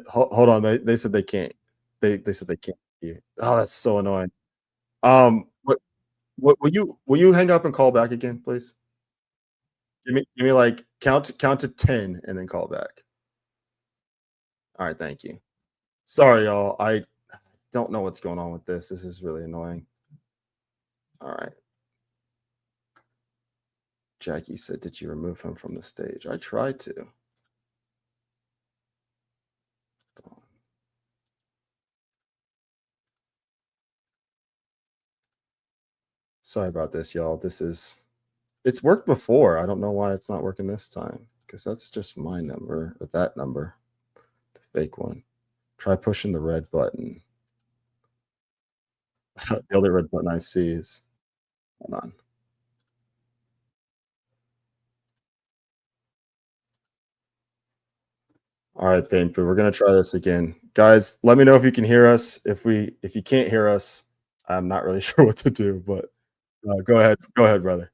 Hold on, they said they can't. They said they can't hear you. Oh, that's so annoying. What will you hang up and call back again, please? Give me like count to 10 and then call back. All right, thank you. Sorry, y'all. I don't know what's going on with this. This is really annoying. All right. Jackie said, "Did you remove him from the stage?" I tried to. Sorry about this, y'all. It's worked before. I don't know why it's not working this time because that's just my number or that number, the fake one. Try pushing the red button. The other red button I see is hold on. All right, Painful. We're gonna try this again, guys. Let me know if you can hear us. If you can't hear us, I'm not really sure what to do. But go ahead, brother.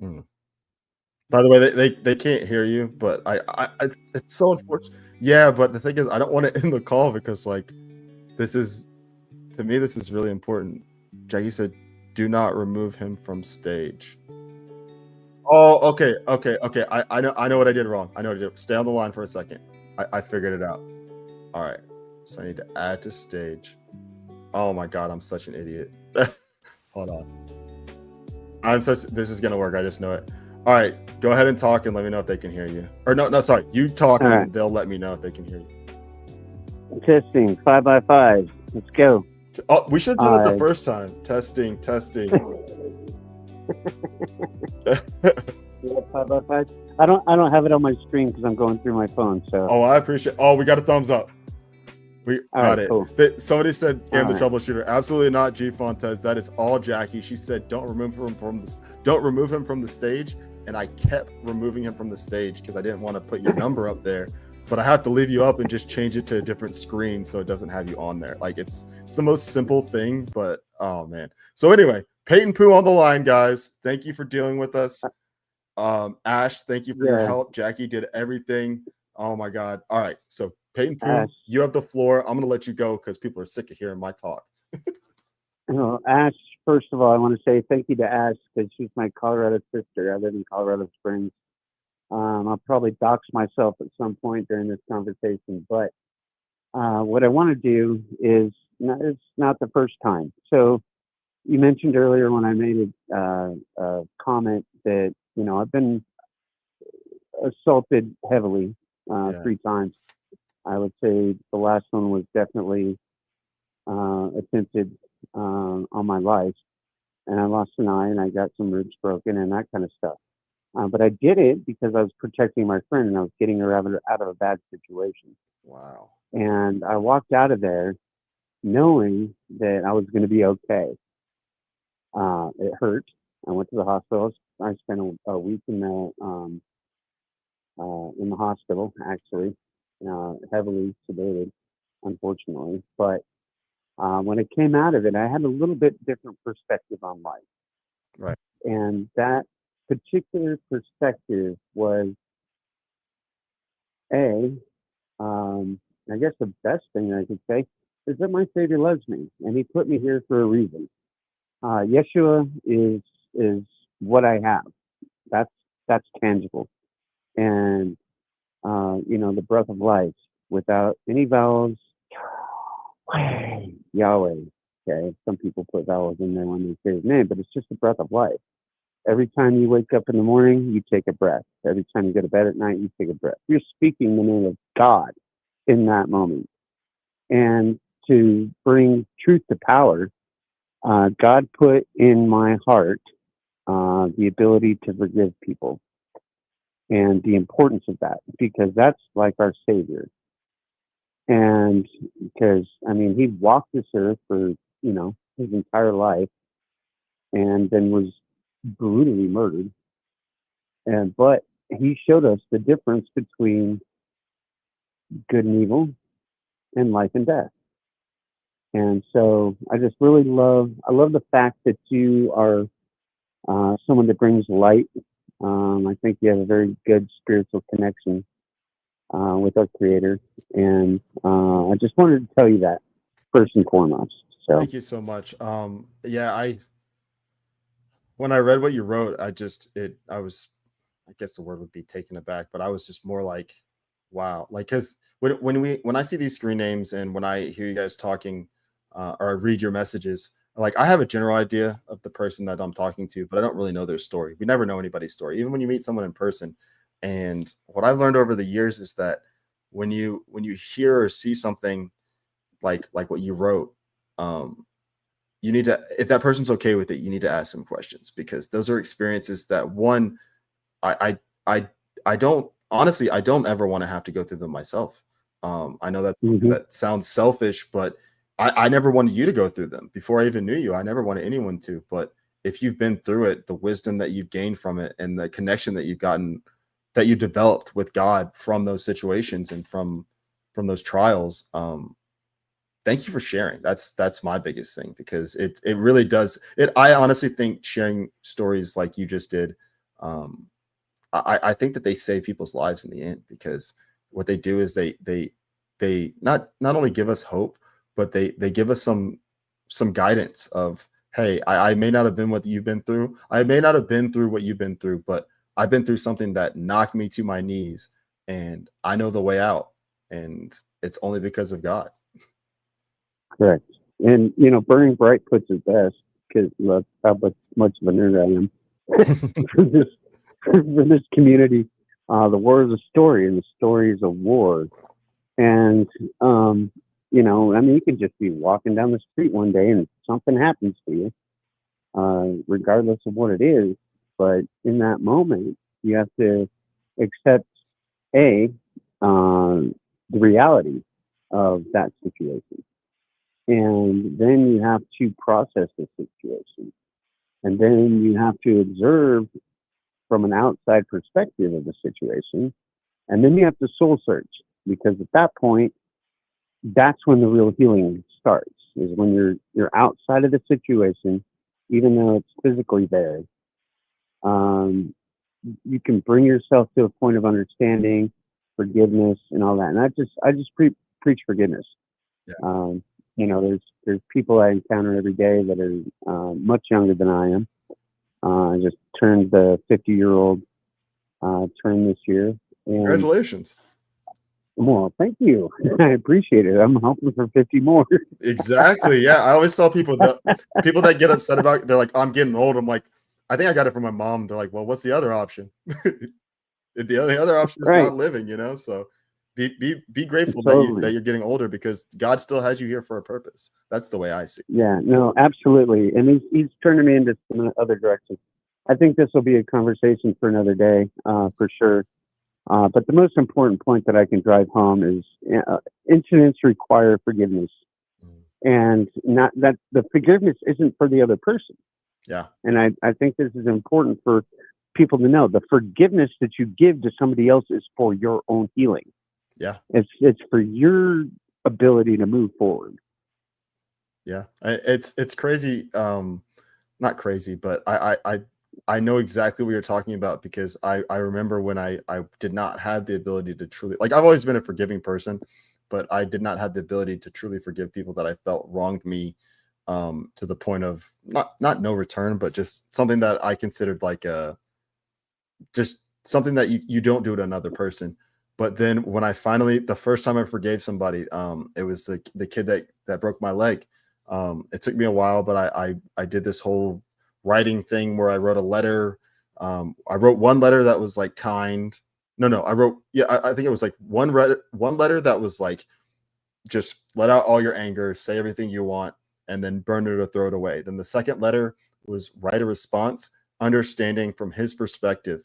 Mm. By the way, they can't hear you, but I it's so unfortunate. Yeah, but the thing is, I don't want to end the call because like this is to me this is really important. Jackie said, "Do not remove him from stage." Oh, okay. I know what I did wrong. I know what I did. Stay on the line for a second. I figured it out. All right. So I need to add to stage. Oh my God, I'm such an idiot. Hold on. This is gonna work. I just know it. All right, go ahead and talk and let me know if they can hear you. Or no, sorry. You talk and right. they'll let me know if they can hear you. Testing 5 by 5. Let's go. Oh, we should have done it the first time. Testing. Yeah, 5 by 5. I don't have it on my screen because I'm going through my phone. So. Oh, I appreciate. Oh, we got a thumbs up. We got it. Cool. Somebody said, "Am the troubleshooter?" Absolutely not, G Fontes. That is all Jackie. She said, "Don't remove him from the stage." And I kept removing him from the stage because I didn't want to put your number up there. But I have to leave you up and just change it to a different screen so it doesn't have you on there. Like it's the most simple thing, but oh man. So anyway, Peyton Pooh on the line, guys. Thank you for dealing with us. Ash, thank you for your help. Jackie did everything. Oh my God. All right. So Peyton Pooh, you have the floor. I'm going to let you go because people are sick of hearing my talk. Ash, first of all, I want to say thank you to Ash because she's my Colorado sister. I live in Colorado Springs. I'll probably dox myself at some point during this conversation, but what I want to do is, it's not the first time. So you mentioned earlier when I made a comment that, I've been assaulted heavily 3 times. I would say the last one was definitely attempted on my life, and I lost an eye and I got some ribs broken and that kind of stuff. But I did it because I was protecting my friend and I was getting her out of a bad situation. Wow. And I walked out of there knowing that I was going to be okay. It hurt. I went to the hospital. I spent a week in the hospital, actually, heavily sedated, unfortunately. But when I came out of it, I had a little bit different perspective on life. Right. And that particular perspective was, I guess the best thing I could say is that my Savior loves me, and He put me here for a reason. Yeshua is what I have. That's tangible, and the breath of life without any vowels. Yahweh. Okay, some people put vowels in there when they say His name, but it's just the breath of life. Every time you wake up in the morning, you take a breath. Every time you go to bed at night, you take a breath. You're speaking the name of God in that moment. And to bring truth to power, God put in my heart the ability to forgive people and the importance of that, because that's like our Savior. And because, He walked this earth for, his entire life and then was brutally murdered. But He showed us the difference between good and evil and life and death. And so I just really love the fact that you are someone that brings light. I think you have a very good spiritual connection with our Creator. And I just wanted to tell you that first and foremost. So thank you so much. When I read what you wrote, I was, I guess the word would be taken aback, but I was just more like, wow. Like, cause when I see these screen names and when I hear you guys talking, or I read your messages, like I have a general idea of the person that I'm talking to, but I don't really know their story. We never know anybody's story, even when you meet someone in person. And what I've learned over the years is that when you hear or see something like what you wrote, you need to, if that person's okay with it, you need to ask some questions, because those are experiences that I don't, honestly, I don't ever want to have to go through them myself. I know that sounds selfish, but I never wanted you to go through them before I even knew you. I never wanted anyone to, but if you've been through it, the wisdom that you've gained from it and the connection that you've gotten, that you developed with God from those situations and from those trials, thank you for sharing. That's my biggest thing, because it really does it. I honestly think sharing stories like you just did, I think that they save people's lives in the end, because what they do is they not only give us hope, but they give us some guidance of, hey, I may not have been what you've been through. I may not have been through what you've been through, but I've been through something that knocked me to my knees, and I know the way out, and it's only because of God. Correct. And Burning Bright puts it best because that's how much of a nerd I am for this for this community. The war is a story, and the story is a war. And you can just be walking down the street one day and something happens to you, regardless of what it is. But in that moment, you have to accept the reality of that situation. And then you have to process the situation. And then you have to observe from an outside perspective of the situation. And then you have to soul search, because at that point, that's when the real healing starts, is when you're outside of the situation, even though it's physically there. You can bring yourself to a point of understanding, forgiveness, and all that. And I just preach forgiveness. Yeah. There's people I encounter every day that are much younger than I am. I just turned the 50-year-old turn this year. And, Congratulations. well, thank you. I appreciate it. I'm hoping for 50 more. Exactly. Yeah. I always tell people that get upset about it, they're like, I'm getting old. I'm like, I think I got it from my mom. They're like, well, what's the other option? The other option is Right. not living, So be grateful Totally. that you're getting older, because God still has you here for a purpose. That's the way I see it. Yeah, no, absolutely. And he's turning me into some other directions. I think this will be a conversation for another day, for sure. But the most important point that I can drive home is incidents require forgiveness, and not that the forgiveness isn't for the other person. Yeah. And I think this is important for people to know. The forgiveness that you give to somebody else is for your own healing. Yeah. It's for your ability to move forward. Yeah. It's crazy. Not crazy, but I know exactly what you're talking about, because I remember when I did not have the ability to truly, like, I've always been a forgiving person, but I did not have the ability to truly forgive people that I felt wronged me, to the point of not no return, but just something that I considered like just something that you don't do to another person. But then when the first time I forgave somebody, it was the kid that broke my leg. It took me a while, but I did this whole writing thing where I wrote a letter. I wrote one letter that was like kind. No, I think it was like one letter that was like, just let out all your anger, say everything you want, and then burn it or throw it away. Then the second letter was write a response, understanding from his perspective,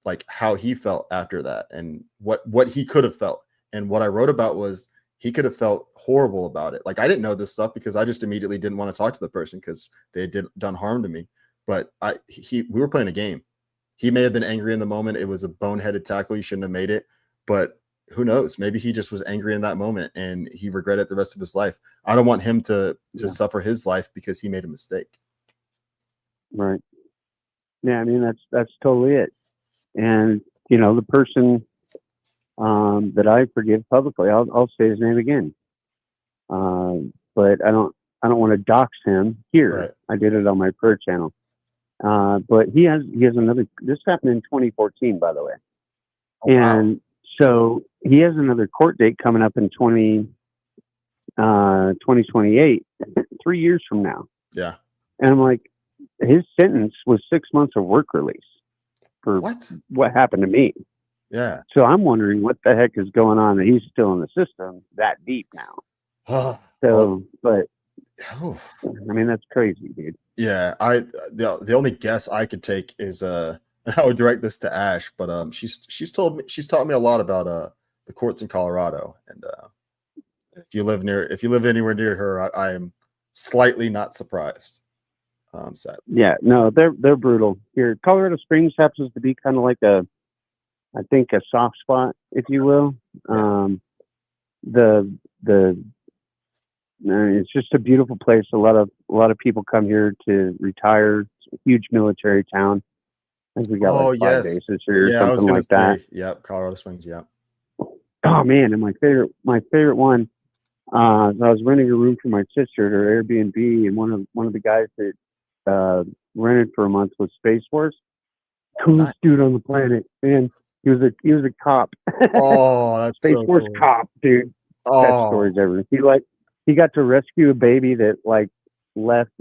like how he felt after that and what he could have felt. And what I wrote about was he could have felt horrible about it. Like, I didn't know this stuff because I just immediately didn't want to talk to the person because they had done harm to me. But we were playing a game. He may have been angry in the moment. It was a boneheaded tackle. He shouldn't have made it. But who knows? Maybe he just was angry in that moment and he regretted it the rest of his life. I don't want him to suffer his life because he made a mistake. Right. Yeah, I mean, that's totally it. And the person that I forgive publicly, I'll say his name again. But I don't want to dox him here. Right. I did it on my prayer channel. But he has another. This happened in 2014, by the way. Oh, and wow. So he has another court date coming up in 2028, 3 years from now. Yeah. And I'm like, his sentence was 6 months of work release for what happened to me. Yeah. So I'm wondering what the heck is going on that he's still in the system that deep now. But I mean, that's crazy, dude. Yeah, the only guess I could take is I would direct this to Ash, but she's taught me a lot about the courts in Colorado, and if you live anywhere near her, I am slightly not surprised. Sad. Yeah, no, they're brutal here. Colorado Springs happens to be kind of like I think a soft spot, if you will. Yeah. It's just a beautiful place. A lot of people come here to retire. It's a huge military town. I think we got like 5 bases here, or something like that. Yeah, Colorado Springs. Yeah. Oh man, and my favorite one. I was renting a room for my sister at her Airbnb, and one of the guys that rented for a month was Space Force. Coolest dude on the planet, man. He was a cop. Oh, that's Space so Force cool. cop, dude. Best stories ever. he got to rescue a baby that like left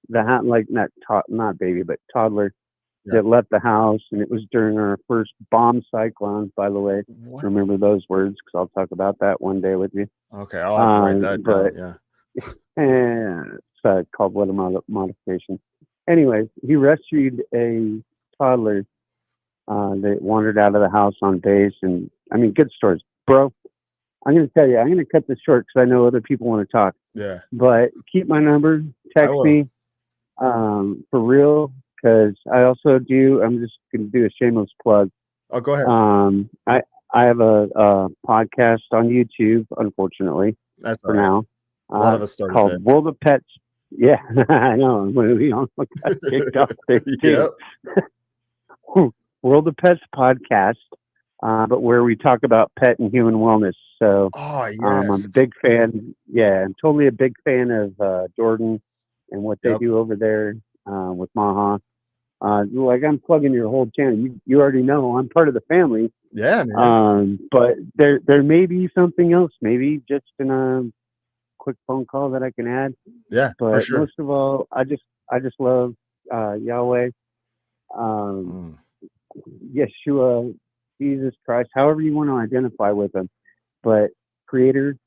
the house, like not baby, but toddler Yeah. that left the house, and it was during our first bomb cyclone. By the way, What? remember those words because I'll talk about that one day with you. Okay, I'll have to write that But down. Yeah. it's called weather modification. Anyways, he rescued a toddler that wandered out of the house on base, and I mean, good stories, bro. I'm going to tell you, I'm going to cut this short because I know other people want to talk. Yeah. But keep my number, I text will. me for real, because I also do. I'm just going to do a shameless plug. Oh, go ahead. I have a podcast on YouTube, unfortunately, That's for all right. now. A lot of us started called there. World of Pets. Yeah, I know. We all got kicked off there too. Yep. World of Pets podcast, but where we talk about pet and human wellness. So Oh, yes. I'm a big fan. Yeah, I'm totally a big fan of Jordan and what they Yep. do over there with Maha. Like I'm plugging your whole channel. You already know I'm part of the family. Yeah, man. But there may be something else. Maybe just in a quick phone call that I can add. Yeah, But for sure. most of all, I just love Yahweh, Yeshua, Jesus Christ, however you want to identify with him. But Creator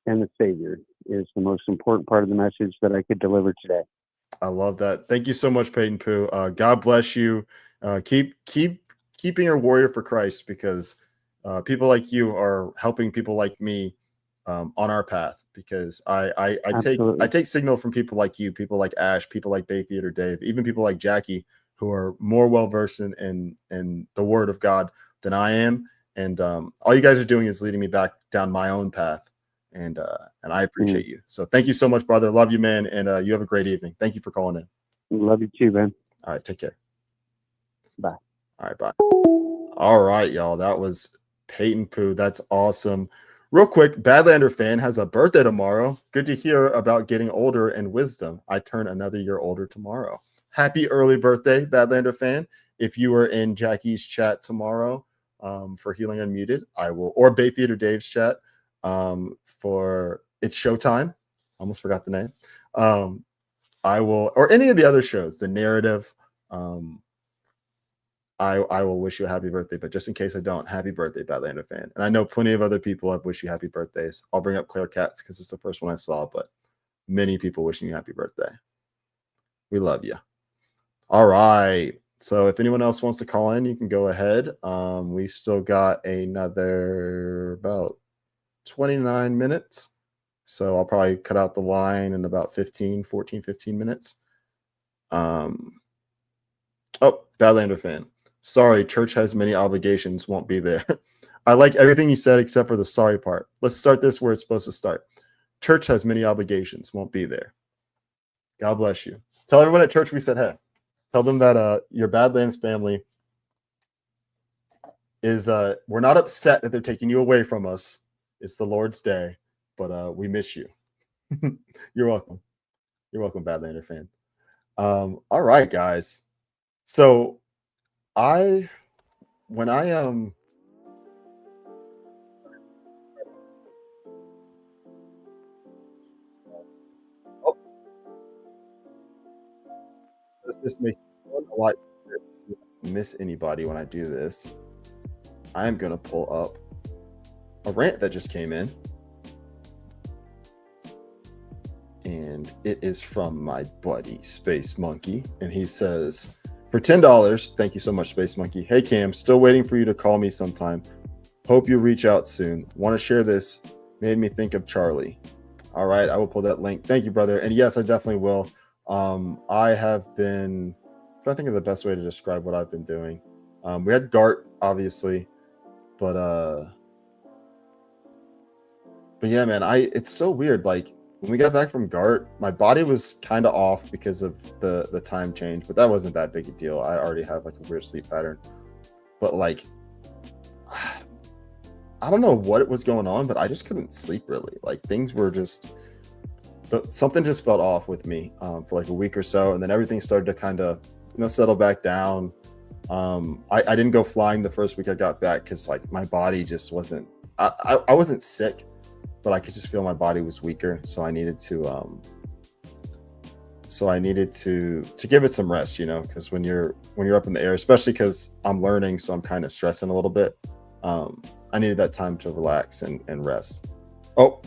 and the Savior is the most important part of the message that I could deliver today. I love that. Thank you so much, Peyton Pooh. God bless you. Keeping your warrior for Christ, because people like you are helping people like me on our path. Because I take signal from people like you, people like Ash, people like Bay Theater Dave, even people like Jackie, who are more well versed in the Word of God than I am. And all you guys are doing is leading me back down my own path. And I appreciate you. So thank you so much, brother. Love you, man. And you have a great evening. Thank you for calling in. Love you too, man. All right. Take care. Bye. All right. Bye. All right, y'all. That was Peyton Pooh. That's awesome. Real quick, Badlander fan has a birthday tomorrow. Good to hear about getting older and wisdom. I turn another year older tomorrow. Happy early birthday, Badlander fan. If you are in Jackie's chat tomorrow for Healing Unmuted, I will, or Bay Theater Dave's chat for It's Showtime. Almost forgot the name. I will, or any of the other shows, The Narrative. I will wish you a happy birthday, but just in case I don't, happy birthday, Badlander fan. And I know plenty of other people have wished you happy birthdays. I'll bring up Claire Katz because it's the first one I saw, but many people wishing you happy birthday. We love you. All right. So if anyone else wants to call in, you can go ahead. We still got another about 29 minutes. So I'll probably cut out the line in about 15 minutes. Oh, Badlander fan. Sorry, church has many obligations, won't be there. I like everything you said except for the sorry part. Let's start this where it's supposed to start. Church has many obligations, won't be there. God bless you. Tell everyone at church we said hey. Tell them that your Badlands family is, we're not upset that they're taking you away from us. It's the Lord's day, but we miss you. You're welcome. You're welcome, Badlander fan. All right, guys. So when I oh, this makes me a lot easier to miss anybody when I do this. I'm gonna pull up a rant that just came in, and it is from my buddy Space Monkey, and he says, for $10, thank you so much, Space Monkey. Hey Cam, still waiting for you to call me sometime. Hope you reach out soon. Want to share this? Made me think of Charlie. All right, I will pull that link. Thank you, brother. And yes, I definitely will. I have been, I'm trying to think of the best way to describe what I've been doing. We had Gart, obviously, but yeah, man, it's so weird. Like when we got back from Gart, my body was kind of off because of the time change, but that wasn't that big a deal. I already have like a weird sleep pattern, but like, I don't know what was going on, but I just couldn't sleep really. Like things were just, something just felt off with me for like a week or so. And then everything started to kind of, settle back down. I didn't go flying the first week I got back because like my body just wasn't, I wasn't sick, but I could just feel my body was weaker, so I needed to give it some rest, because when you're up in the air, especially because I'm learning, so I'm kind of stressing a little bit. I needed that time to relax and rest. Oh,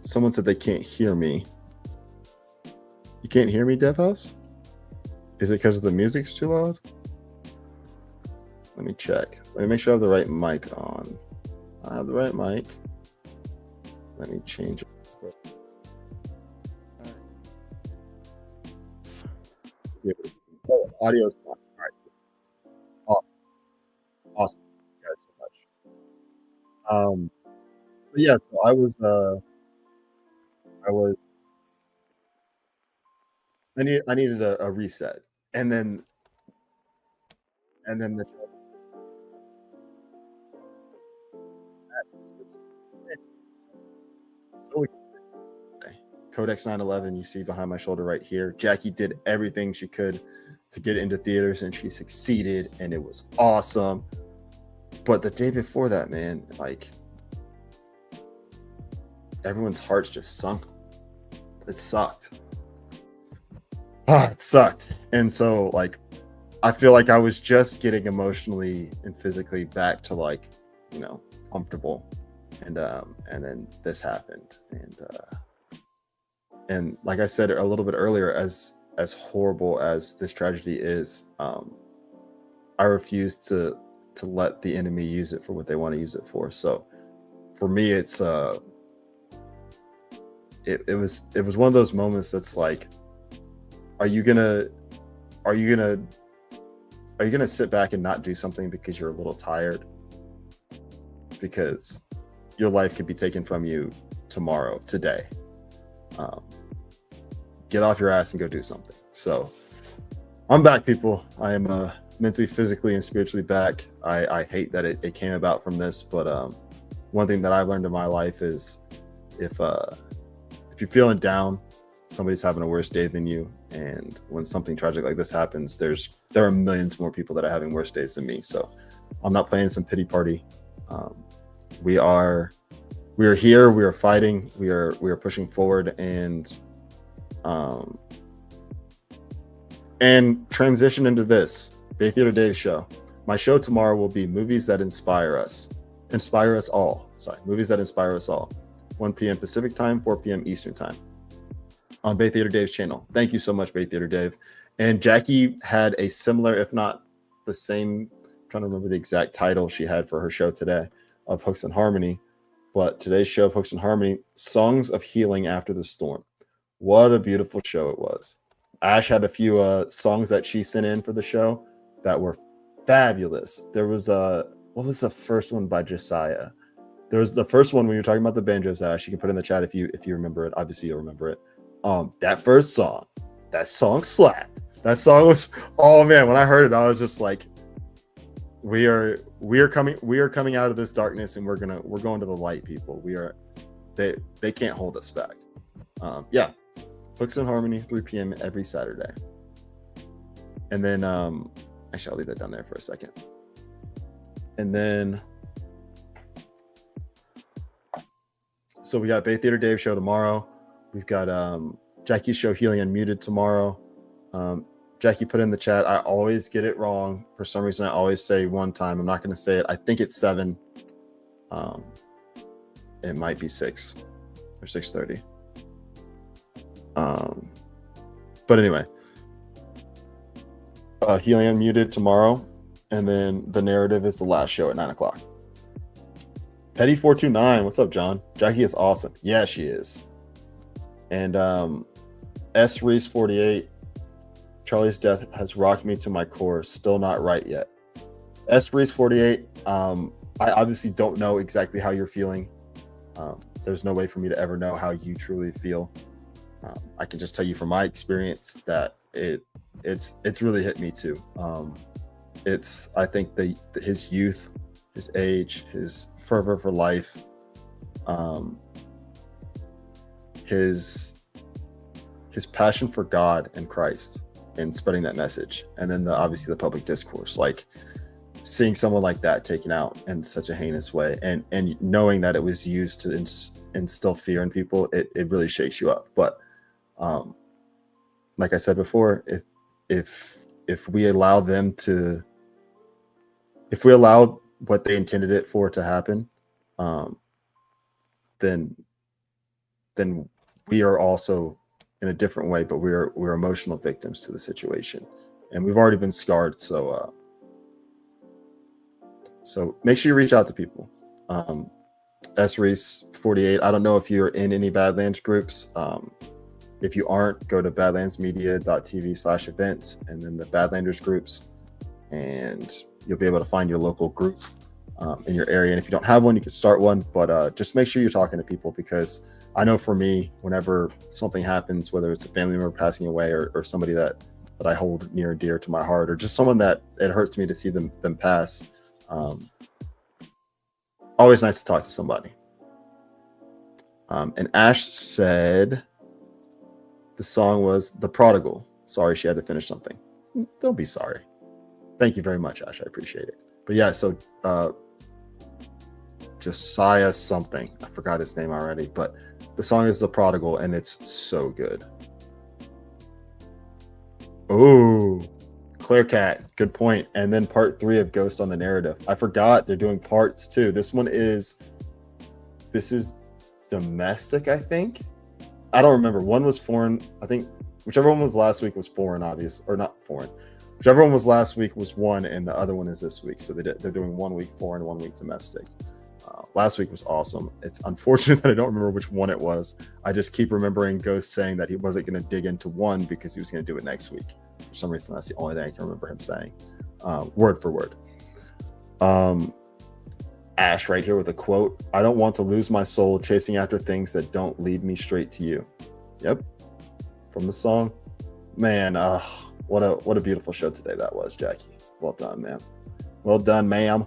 someone said they can't hear me. You can't hear me, DevHouse? Is it because the music's too loud? Let me check. Let me make sure I have the right mic on. I have the right mic. Let me change it. Oh, audio is fine. All right. Awesome. Thank you guys so much. But yeah, so I needed a reset, and then the so excited. Codex 911, you see behind my shoulder right here. Jackie did everything she could to get into theaters, and she succeeded, and it was awesome. But the day before that, man, like, everyone's hearts just sunk. It sucked. It sucked. And so, like, I feel like I was just getting emotionally and physically back to, like, comfortable, and then this happened, and like I said a little bit earlier, as horrible as this tragedy is, I refuse to let the enemy use it for what they want to use it for. So for me, it's it was one of those moments that's like, are you gonna sit back and not do something because you're a little tired? Because your life could be taken from you today. Get off your ass and go do something. So I'm back, people. I am mentally, physically, and spiritually back. I hate that it came about from this, but one thing that I've learned in my life is if you're feeling down, somebody's having a worse day than you, and when something tragic like this happens, there are millions more people that are having worse days than me. So I'm not playing some pity party. We are here. We are fighting. We are pushing forward, and transition into this Bay Theater Dave show. My show tomorrow will be movies that inspire us all. Movies that inspire us all. 1 p.m. Pacific time, 4 p.m. Eastern time on Bay Theater Dave's channel. Thank you so much, Bay Theater Dave. And Jackie had a similar, if not the same, I'm trying to remember the exact title she had for her show today, of Hooks and Harmony. But today's show of Hooks and Harmony, Songs of Healing After the Storm. What a beautiful show it was. Ash had a few songs that she sent in for the show that were fabulous. There was what was the first one by Josiah? There was the first one when you're talking about the banjos, Ash. You can put in the chat if you remember it. Obviously you'll remember it. That first song, that song slapped. That song was, oh man, when I heard it, I was just like, we are coming out of this darkness, and we're going to the light, people. They can't hold us back. Yeah. Hooks and Harmony, 3 p.m. every Saturday. And then actually I'll leave that down there for a second. And then so we got Bay Theater Dave show tomorrow. We've got Jackie's show Healing Unmuted tomorrow. Jackie put in the chat, I always get it wrong. For some reason, I always say one time. I'm not going to say it. I think it's 7. It might be 6 or 6:30. But anyway, Healing Unmuted tomorrow. And then the narrative is the last show at 9 o'clock. Petty429, what's up, John? Jackie is awesome. Yeah, she is. And S Reese 48, Charlie's death has rocked me to my core. Still not right yet. S Reese 48, I obviously don't know exactly how you're feeling. There's no way for me to ever know how you truly feel. I can just tell you from my experience that it's really hit me too. I think his youth, his age, his fervor for life, his passion for God and Christ and spreading that message, and then obviously the public discourse, like seeing someone like that taken out in such a heinous way, and knowing that it was used instill fear in people, it really shakes you up. But like I said before, if we allow them to, if we allow what they intended it for to happen, then we are also in a different way, but we're emotional victims to the situation, and we've already been scarred. So make sure you reach out to people. S Reese 48. I don't know if you're in any Badlands groups. If you aren't, go to badlandsmedia.tv/events and then the Badlanders groups, and you'll be able to find your local group in your area. And if you don't have one, you can start one, but just make sure you're talking to people, because I know for me, whenever something happens, whether it's a family member passing away or somebody that I hold near and dear to my heart, or just someone that it hurts me to see them pass, always nice to talk to somebody. And Ash said the song was The Prodigal. Sorry she had to finish something. Don't be sorry. Thank you very much, Ash. I appreciate it. But yeah, so Josiah something. I forgot his name already, but the song is The Prodigal, and it's so good. Oh, Claire Cat, good point. And then part 3 of Ghost on the Narrative. I forgot they're doing parts 2. This is domestic, I think. I don't remember. One was foreign. I think whichever one was last week was foreign, obvious, or not foreign. Whichever one was last week was one, and the other one is this week. So they're doing 1 week foreign, 1 week domestic. Last week was awesome. It's unfortunate that I don't remember which one it was. I just keep remembering Ghost saying that he wasn't going to dig into one because he was going to do it next week. For some reason, that's the only thing I can remember him saying, word for word. Ash right here with a quote: "I don't want to lose my soul chasing after things that don't lead me straight to you." Yep, from the song. Man, what a beautiful show today that was, Jackie. Well done, ma'am. Well done, ma'am.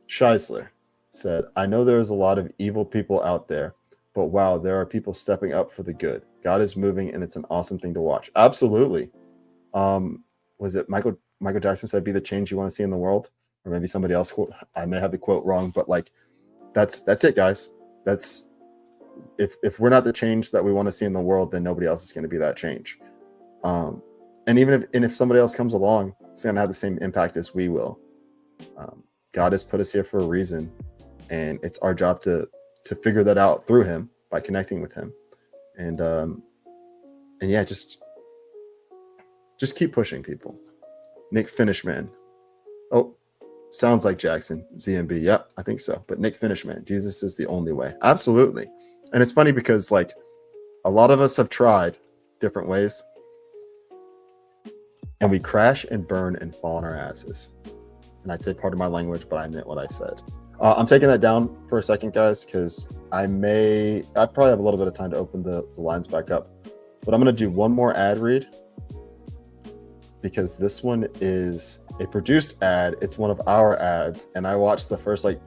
Scheisler said, "I know there's a lot of evil people out there, but wow, there are people stepping up for the good. God is moving, and it's an awesome thing to watch." Absolutely. Was it Michael Jackson said, "Be the change you want to see in the world," or maybe somebody else quote? I may have the quote wrong, but like, that's it, guys. That's if we're not the change that we want to see in the world, then nobody else is going to be that change. And even if somebody else comes along, it's going to have the same impact as we will. God has put us here for a reason, and it's our job to figure that out through Him by connecting with Him, and yeah, just keep pushing people. Nick Finishman. Oh, sounds like Jackson. ZMB. Yep, I think so. But Nick Finishman. Jesus is the only way. Absolutely. And it's funny because like a lot of us have tried different ways, and we crash and burn and fall on our asses. And I did part of my language, but I meant what I said. I'm taking that down for a second, guys, because I probably have a little bit of time to open the lines back up. But I'm going to do one more ad read, because this one is a produced ad. It's one of our ads, and I watched the first like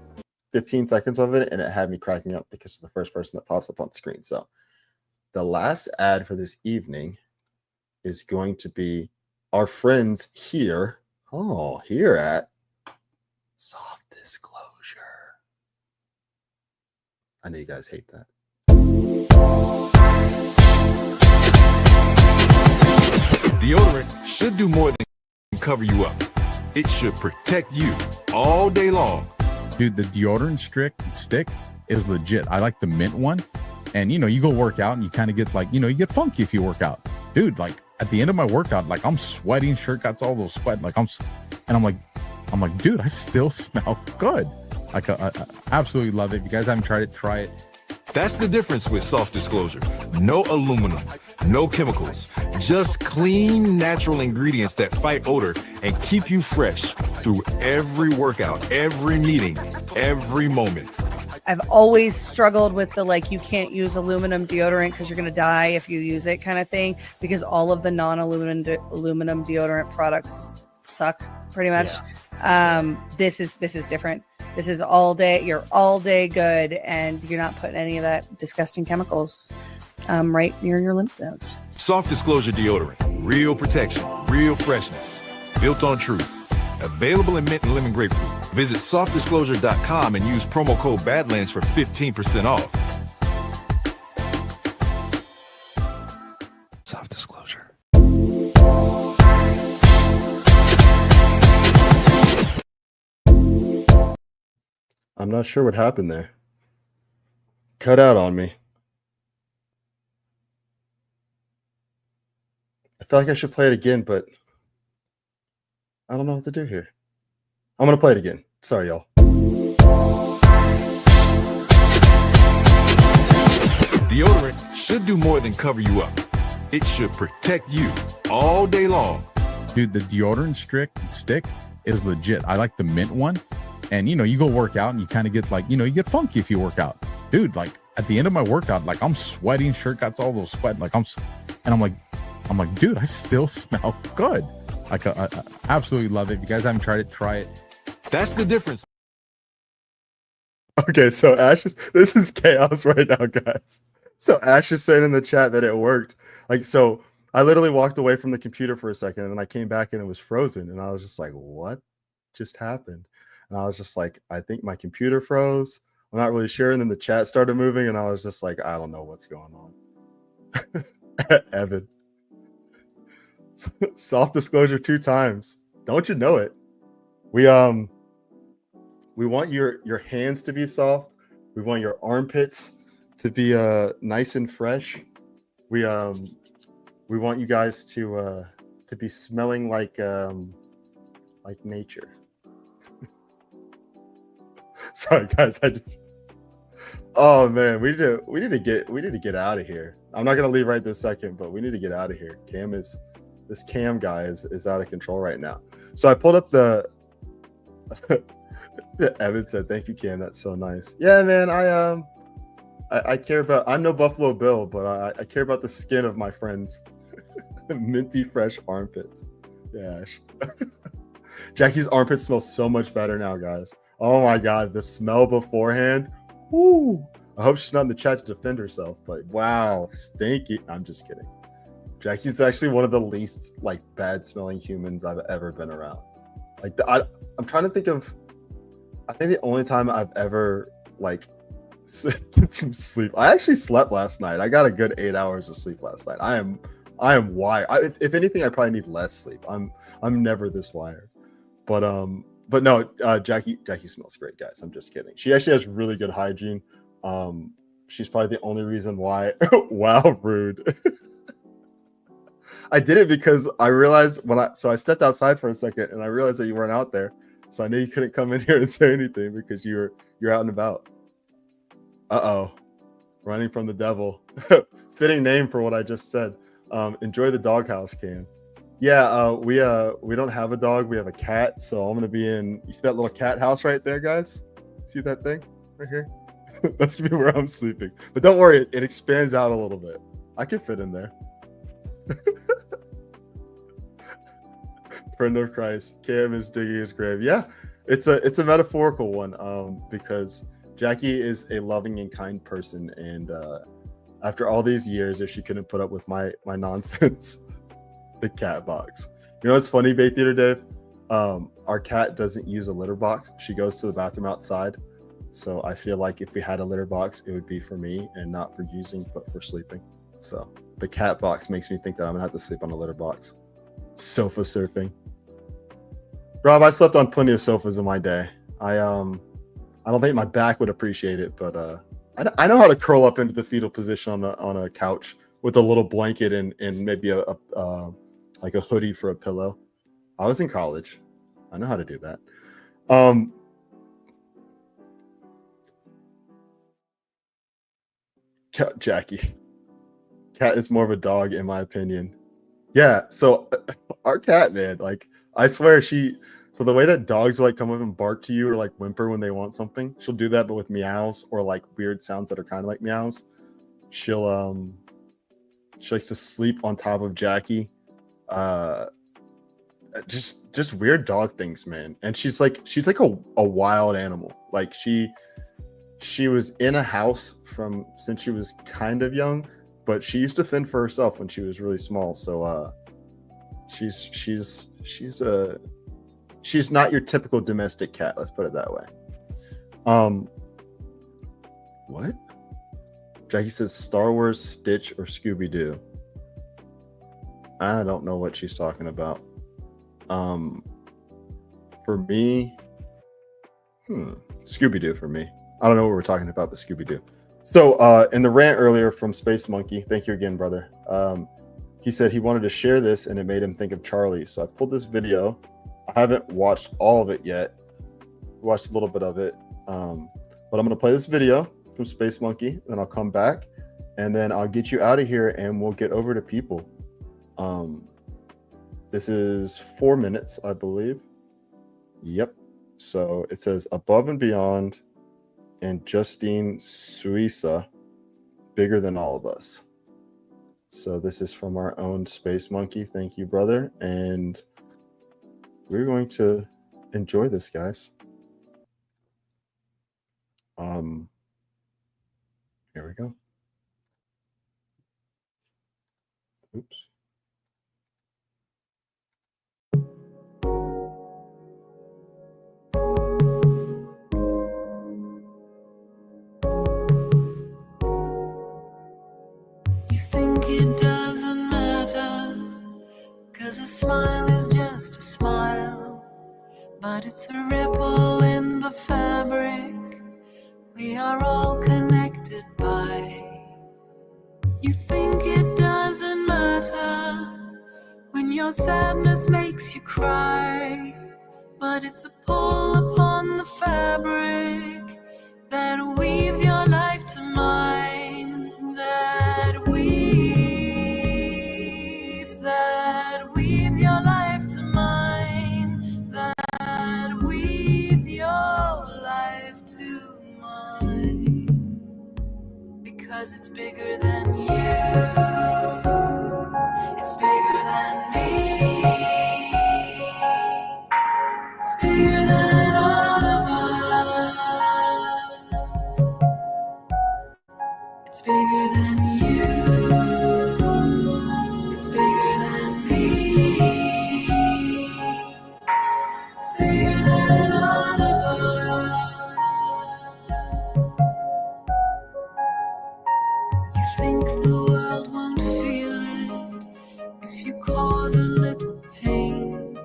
15 seconds of it, and it had me cracking up because of the first person that pops up on the screen. So the last ad for this evening is going to be our friends here at Soft Disclosure. I know you guys hate that. Deodorant should do more than cover you up. It should protect you all day long. Dude, the deodorant stick is legit. I like the mint one. And, you go work out and you kind of get like, you get funky if you work out. Dude, like at the end of my workout, like I'm sweating, shirt got all those sweat. Like I'm like, dude, I still smell good. Like I absolutely love it. If you guys haven't tried it, try it. That's the difference with Soft Disclosure. No aluminum, no chemicals, just clean, natural ingredients that fight odor and keep you fresh through every workout, every meeting, every moment. I've always struggled with the you can't use aluminum deodorant because you're going to die if you use it kind of thing, because all of the non-aluminum deodorant products suck pretty much. Yeah. This is different. This is all day. You're all day good, and you're not putting any of that disgusting chemicals right near your lymph nodes. Soft Disclosure deodorant, real protection, real freshness, built on truth. Available in mint and lemon grapefruit. Visit softdisclosure.com and use promo code Badlands for 15% off. Soft disclosure. I'm not sure what happened there. Cut out on me. I feel like I should play it again, but I don't know what to do here. I'm going to play it again. Sorry, y'all. Deodorant should do more than cover you up. It should protect you all day long. Dude, the deodorant stick is legit. I like the mint one. And, you go work out and you kind of get you get funky if you work out. Dude, at the end of my workout, I'm sweating, shirt got all those sweat. I'm like, dude, I still smell good. I absolutely love it. If you guys haven't tried it, try it. That's the difference. Okay, so this is chaos right now, guys. So Ash is saying in the chat that it worked. So I literally walked away from the computer for a second and then I came back and it was frozen. And I was just like, what just happened? And I was just like, I think my computer froze. I'm not really sure. And then the chat started moving and I was just like, I don't know what's going on. Evan. Soft disclosure 2 times. Don't you know it? We want your hands to be soft. We want your armpits to be nice and fresh. We want you guys to be smelling like nature. Sorry guys, oh man, we need to get out of here. I'm not gonna leave right this second, but we need to get out of here. This Cam guy is out of control right now. So I pulled up the Evan said, thank you, Cam. That's so nice. Yeah, man. I care about, I'm no Buffalo Bill, but I care about the skin of my friends. Minty fresh armpits. Yeah. Jackie's armpits smell so much better now, guys. Oh my God. The smell beforehand. Woo. I hope she's not in the chat to defend herself, but wow, stinky. I'm just kidding. Jackie's actually one of the least bad smelling humans I've ever been around. I'm trying to think of, I think the only time I've ever get some sleep. I actually slept last night. I got a good 8 hours of sleep last night. I am wired. If anything, I probably need less sleep. I'm never this wired. But no, Jackie smells great, guys. I'm just kidding. She actually has really good hygiene. She's probably the only reason why. Wow, rude. I did it because I realized so I stepped outside for a second and I realized that you weren't out there. So I knew you couldn't come in here and say anything because you're out and about. Uh-oh. Running from the devil. Fitting name for what I just said. Enjoy the doghouse, Cam. Yeah, we don't have a dog. We have a cat. So I'm gonna be in, you see that little cat house right there, guys? See that thing right here? That's gonna be where I'm sleeping. But don't worry, it expands out a little bit. I can fit in there. Friend of Christ, Cam is digging his grave. Yeah, it's a metaphorical one, because Jackie is a loving and kind person, and after all these years, if she couldn't put up with my nonsense, the cat box. You know what's funny, Bay Theater Dave? Our cat doesn't use a litter box. She goes to the bathroom outside. So I feel like if we had a litter box, it would be for me and not for using, but for sleeping. So the cat box makes me think that I'm gonna have to sleep on a litter box. Sofa surfing. Rob, I slept on plenty of sofas in my day. I don't think my back would appreciate it, but I know how to curl up into the fetal position on a couch with a little blanket and maybe a hoodie for a pillow. I was in college. I know how to do that. Jackie. Cat is more of a dog, in my opinion. Yeah, so our cat, man, I swear so the way that dogs will come up and bark to you or whimper when they want something, she'll do that, but with meows or weird sounds that are kind of like meows. She likes to sleep on top of Jackie. Just weird dog things, man. And she's like a wild animal. She was in a house since she was kind of young, but she used to fend for herself when she was really small. So she's she's not your typical domestic cat. Let's put it that way. What? Jackie says Star Wars, Stitch, or Scooby-Doo. I don't know what she's talking about. For me, Scooby-Doo for me. I don't know what we're talking about, but Scooby-Doo. So in the rant earlier from Space Monkey, thank you again, brother. He said he wanted to share this and it made him think of Charlie. So I pulled this video. I haven't watched all of it yet. Watched a little bit of it. But I'm going to play this video from Space Monkey. Then I'll come back and then I'll get you out of here and we'll get over to people. This is 4 minutes, I believe. Yep. So it says Above and Beyond and Justine Suissa, Bigger Than All of Us. So this is from our own Space Monkey. Thank you, brother. And we're going to enjoy this, guys. Here we go. Oops. You think it doesn't matter, 'cause a smile is just a smile, but it's a ripple in the fabric we are all connected by. You think it doesn't matter when your sadness makes you cry, but it's a pull upon the fabric that weaves your life to mine, that weaves your life to mine, that weaves your life to mine, because it's bigger than you, it's bigger than me, it's bigger than all of us, it's bigger than you, it's bigger than me, it's bigger than all of us. You think the world won't feel it if you cause a little pain,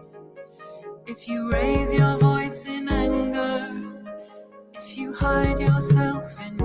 if you raise your voice in anger, if you hide yourself in